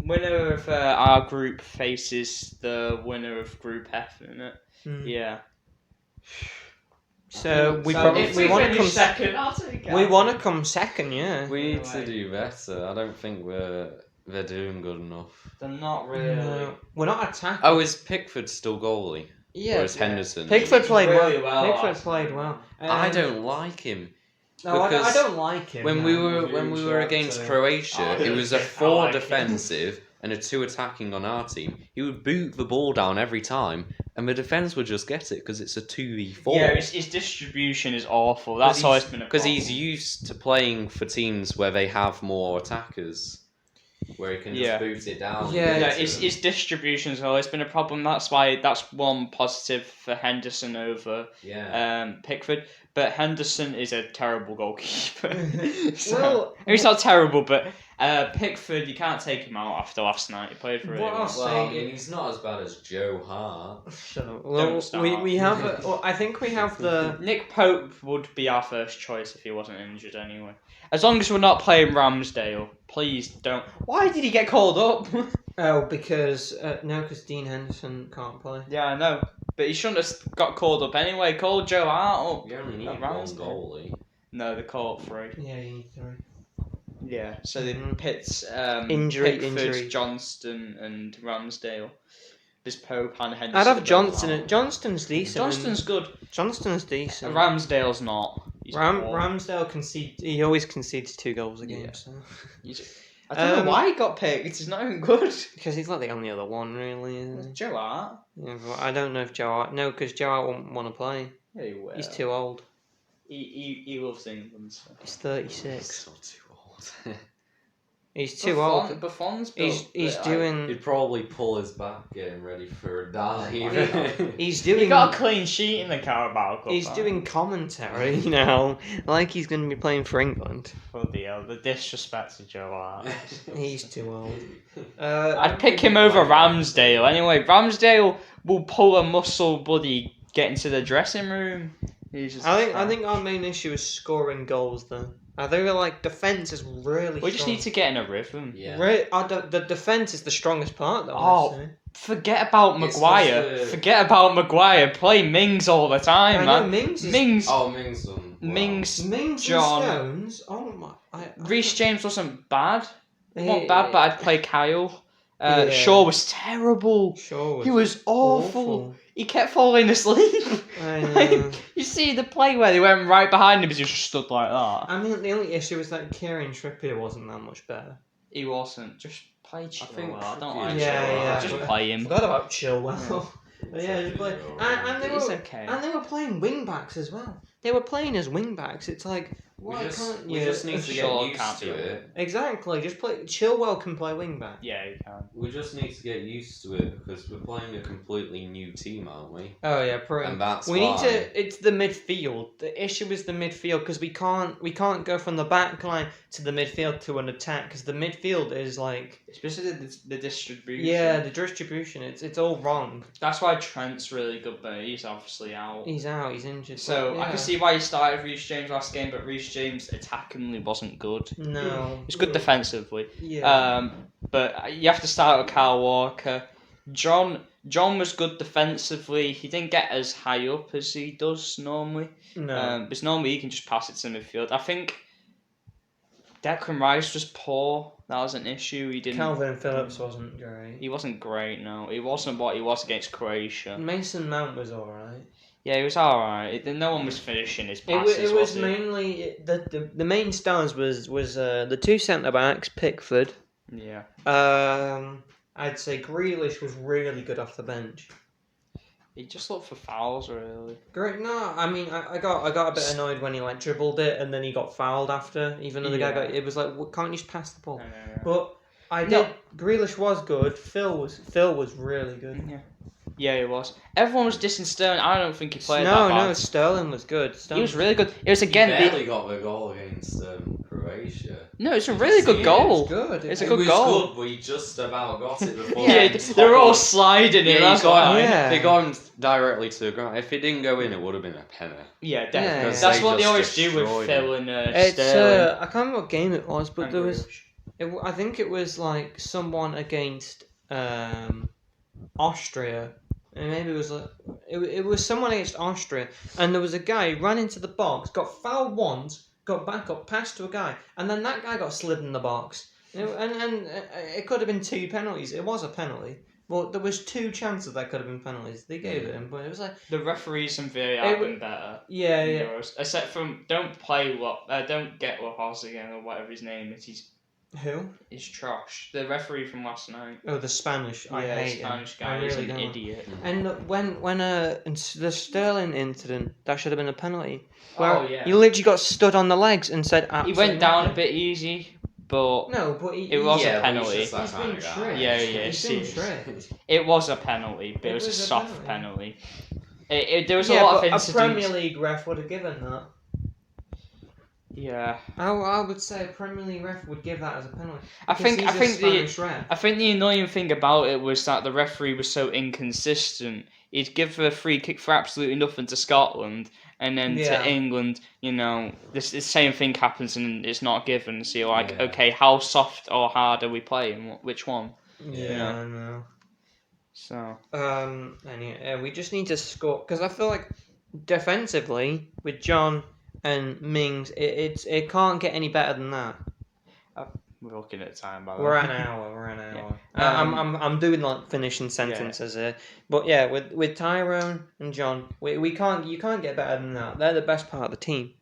winner of our group faces the winner of Group F, isn't it? Mm. Yeah. So we So probably if we want to finish come second. I'll take it. we want to come second. Yeah. We need No to way. do better. I don't think they're doing good enough. They're not really. No, we're not attacking. Oh, is Pickford still goalie? yeah. Or is Henderson? Pickford played really well. well, Pickford actually. played well. I don't like him. No, I because don't like him. When no. we were against Croatia, it was a 4 defensive and a 2 attacking on our team. He would boot the ball down every time, and the defense would just get it because it's a 2v4. Yeah, his distribution is awful. That's always been a because he's problem. used to playing for teams where they have more attackers, where he can just Yeah. boot it down. Yeah, Yeah, his distribution has always been a problem. That's one positive for Henderson over yeah. Pickford. But Henderson is a terrible goalkeeper. So, Well, he's not terrible, but Pickford, you can't take him out after last night. He played really What well. else? Well, I mean, he's not as bad as Joe Hart. Shut up. Well, start. we have. Well, I think we have the. Nick Pope would be our first choice if he wasn't injured anyway. As long as we're not playing Ramsdale, please don't. Why did he get called up? Oh, because because Dean Henderson can't play. Yeah, I know. But he shouldn't have got called up anyway. Call Joe Hart up. You only need Not one Ramsdale. goalie. No, they call up 3. Yeah, you need 3. Yeah, so they Mhm. pits Injury, Pickford, injury. Johnston, and Ramsdale. There's Pope and Henderson. I'd have Johnston. Johnston's decent. Johnston's good. Johnston's decent. Ramsdale's not. He's poor. Ramsdale concedes. He always concedes 2 goals a game. Yeah. So. I don't know why he got picked. He's not even good. Because he's like the only other one, really. Isn't he? Joe Hart. Yeah, but I don't know if Joe Hart. No, because Joe Hart won't want to play. Yeah, he will. He's too old. He loves England. So. He's 36. Still too old. He's too old. Buffon's He's doing. He'd probably pull his back, getting ready for a dive. He's doing. He got a clean sheet in the Carabao Cup. He's doing commentary now, like he's going to be playing for England. Bloody hell, the disrespect to Joe Hart. He's too old. I'd pick him over Ramsdale. Anyway, Ramsdale will pull a muscle bloody get into the dressing room. I think our main issue is scoring goals though. I think like defense is really. We just need to get in a rhythm. Yeah. The defense is the strongest part though. Oh, honestly. forget about It's Maguire. just, Forget about Maguire. Play Mings all the time, I man. know, Mings. Oh, Mings. Wow. Mings John. and Stones. Oh my. Reece James wasn't bad. He Yeah. wasn't bad, but I'd play Kyle. Yeah. Shaw was terrible. Sure. He was awful. He kept falling asleep. I know. You see the play where they went right behind him as he just stood like that. I mean, the only issue was that Kieran Trippier wasn't that much better. He wasn't. Just play Chilwell. I don't Trippier- like Yeah, Chilwell. yeah. Just play him. Forgot about Chilwell. Yeah, just play. And they It's were okay. and they were playing wing backs as well. They were playing as wing backs. It's like why can't you? We just need to Shaw get can't used be to on it. Exactly. Just play. Chilwell can play wing back. Yeah, you can. We just need to get used to it because we're playing a completely new team, aren't we? Oh yeah, pretty. And that's We why. need to. It's the midfield. The issue is the midfield because we can't go from the back line to the midfield to an attack because the midfield is like Especially the distribution. yeah the distribution. It's all wrong. That's why Trent's really good, but he's obviously out. He's out. He's injured. So but, I yeah. can see why he started Reece James last game, but Reece James attackingly wasn't good. No. He's good defensively. Yeah. But you have to start with Kyle Walker. John was good defensively. He didn't get as high up as he does normally. no. Because normally he can just pass it to midfield. I think Declan Rice was poor. That was an issue. He didn't. Calvin Phillips wasn't great. He wasn't great. No, he wasn't what he was against Croatia. Mason Mount was alright. Yeah, he was alright. No one was finishing his passes. It was he? mainly the main stars was the two centre backs Pickford. Yeah. I'd say Grealish was really good off the bench. He just looked for fouls, really. Great, no, I mean I got a bit annoyed when he like dribbled it and then he got fouled after. Even though the guy got it was like, can't you just pass the ball? But I did. No. Grealish was good. Phil was really good. Yeah, he was. Everyone was dissing Sterling. I don't think he played that bad. No, Sterling was good. He was really good. It was He again. barely got the goal against Croatia. No, it's a really good goal. Good. It's a It good was goal. good, but he just about got it before. Yeah, he they were all toppled. sliding it. Yeah, That's he got, why. Yeah. They got him directly to the ground. If it didn't go in, it would have been a penny. Yeah, definitely. Yeah. That's They what they just always do with destroyed Phil and It's Sterling. I can't remember what game it was, but And there was. Grealish. I think it was like someone against Austria. And maybe it was it was someone against Austria, and there was a guy who ran into the box, got fouled once, got back up, passed to a guy, and then that guy got slid in the box. And it could have been 2 penalties. It was a penalty, but there was 2 chances that could have been penalties. They gave it him, but it was like The referees and VAR It have w- been better. yeah, than yeah. yours. Except from don't get Lopez again or whatever his name is. Who? He's trash. The referee from last night. Oh, the Spanish. I Yeah, hate Spanish him. guy I is really an don't. idiot. And when the Sterling incident, that should have been a penalty. Where Oh, yeah. he literally got stood on the legs and said, He absolutely went down a nothing. bit easy, but No, but It was Yeah, a but he's penalty. just that He's kind been of guy. tricked. Yeah, yeah, He's been seriously. tricked. it was a penalty. But it It was a was a soft penalty. penalty. There was a Yeah, lot of but a incidents. Premier League ref would have given that. Yeah, I would say a Premier League ref would give that as a penalty. I Because think he's a the Spanish ref. I think the annoying thing about it was that the referee was so inconsistent. He'd give a free kick for absolutely nothing to Scotland, and then Yeah. to England, the same thing happens and it's not given. So you're like, Yeah. okay, how soft or hard are we playing? Which one? Yeah, I know. So Anyway, we just need to score because I feel like defensively with John and Mings, it can't get any better than that. we're looking at time by the We're way. at an hour. We're at an hour. Um, I'm doing like finishing sentences here, but yeah, with Tyrone and John, we can't you can't get better than that. They're the best part of the team.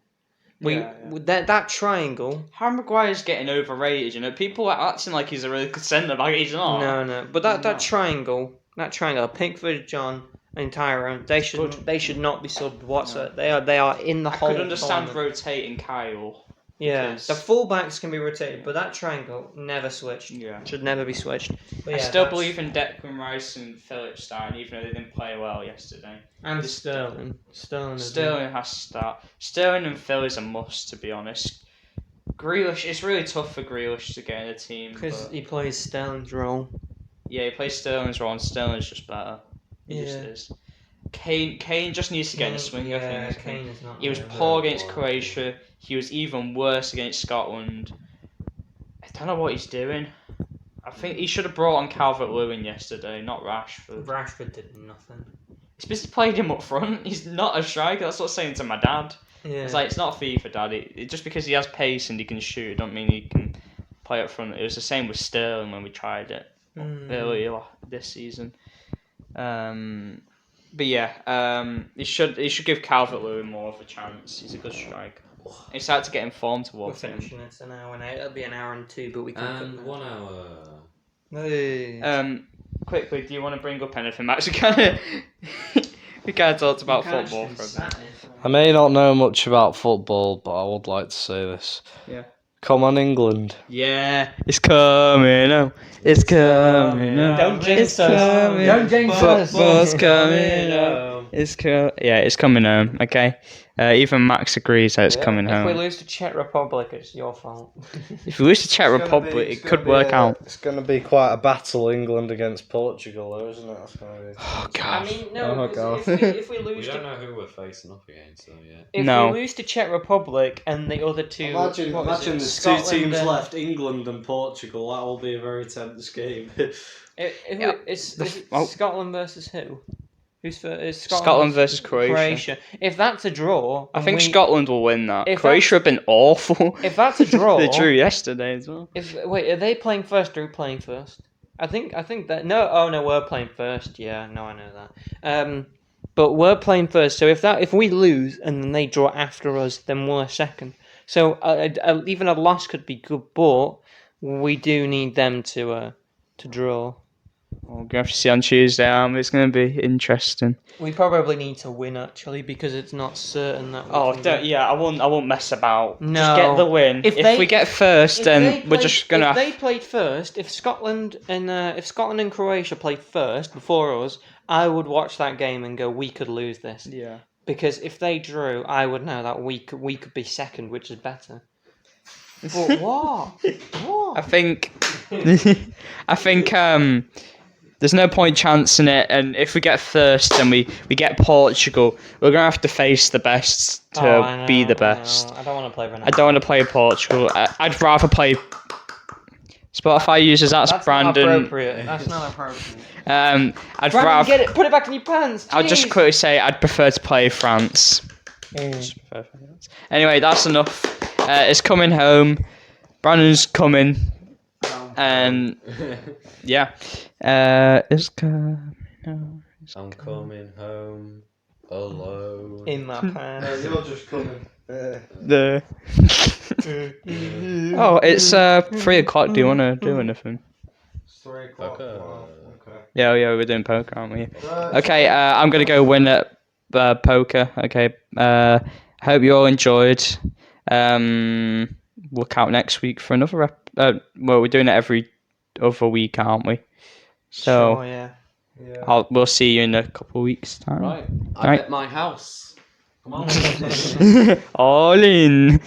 With that triangle. Harry Maguire's getting overrated. People are acting like he's a really good centre back. He's not. No, but that No. triangle, Pickford, John, and Tyrone, they should not be subbed whatsoever. They are in the I whole. could understand tournament. rotating Kyle. Yeah, because- the fullbacks can be rotated, but that triangle never switched. Yeah. Should never be switched. But I yeah, still that's- believe in Declan Rice and Phillips starting, even though they didn't play well yesterday. And Just- Sterling. Sterling. Sterling has to start. Sterling and Phil is a must, to be honest. Grealish, it's really tough for Grealish to get in the team. Because But he plays Sterling's role. yeah, he plays Sterling's role, and Sterling's just better. He just Yeah. is. Kane just needs to get in the swing of Yeah, things. Kane is not. He was very poor good. against Croatia. He was even worse against Scotland. I don't know what he's doing. I think he should have brought on Calvert-Lewin yesterday, not Rashford. Rashford did nothing. He's basically played him up front. He's not a striker. That's what I was saying to my dad. Yeah. It's like, it's not FIFA, Dad. Just because he has pace and he can shoot, don't mean he can play up front. It was the same with Sterling when we tried it earlier this season. But yeah, he should give Calvert-Lewin more of a chance. He's a good striker. It's hard to get in form We're towards him. finishing it an hour now. It'll be an hour and 2, but we can. And 1 hour. Hey. Quickly, do you want to bring up anything, Max? We kind of talked about football for a bit. I may not know much about football, but I would like to say this. Yeah. Come on, England. Yeah, it's coming home. It's coming home. Don't jinx It's us. coming. Don't jinx us. Football's coming home. It's coming home. Okay. Even Max agrees that it's coming If we home. lose to Czech Republic, it's your fault. If we lose to Czech Republic, it could work out. It's going to be quite a battle, England against Portugal, though, isn't it? That's gonna be... Oh I God. mean, no. Oh, 'Cause God. if we We lose don't to know who we're facing up against, so yeah. if No. we lose to Czech Republic and the other two, what was it? there's Scotland two teams and- left, England and Portugal. That will be a very tense game. It's Scotland versus who? Who's for? Is Scotland versus Croatia. If that's a draw, I and think we- Scotland will win that. If Croatia have been awful. If that's a draw, They drew yesterday as well. Wait, are they playing first or are we playing first? I think that no. Oh no, we're playing first. Yeah, no, I know that. But we're playing first. So if we lose and then they draw after us, then we're second. So even a loss could be good, but we do need them to draw. We're gonna have to see on Tuesday. It's gonna be interesting. We probably need to win actually because it's not certain that. Oh, I won't mess about. No. Just get the win. If we get first, then we're just gonna. If they played first, if Scotland and Croatia played first before us, I would watch that game and go, we could lose this. Yeah. Because if they drew, I would know that we could be second, which is better. But what? I think. There's no point chancing it, and if we get first and we get Portugal, we're gonna have to face the best to be the best. I don't want to play Ronaldo. I don't want to play Portugal. I'd rather play. Spotify users, that's Brandon. Not appropriate. That's not appropriate. I'd Brandon, rather. get it. Put it back in your pants. I'll just jeez. quickly say I'd prefer to play France. Anyway, that's enough. It's coming home. Brandon's coming. And yeah, it's coming home. I'm coming home alone. In my pants. You're just coming. The oh, it's 3 o'clock. Do you want to do anything? It's 3 o'clock. Okay. Wow, okay. Yeah, we're doing poker, aren't we? Okay, I'm gonna go win at poker. Okay, hope you all enjoyed. Look out next week for another well, we're doing it every other week, aren't we? So Sure, yeah. we'll see you in a couple of weeks' time. Right, I Right. bet my house. Come on. All in.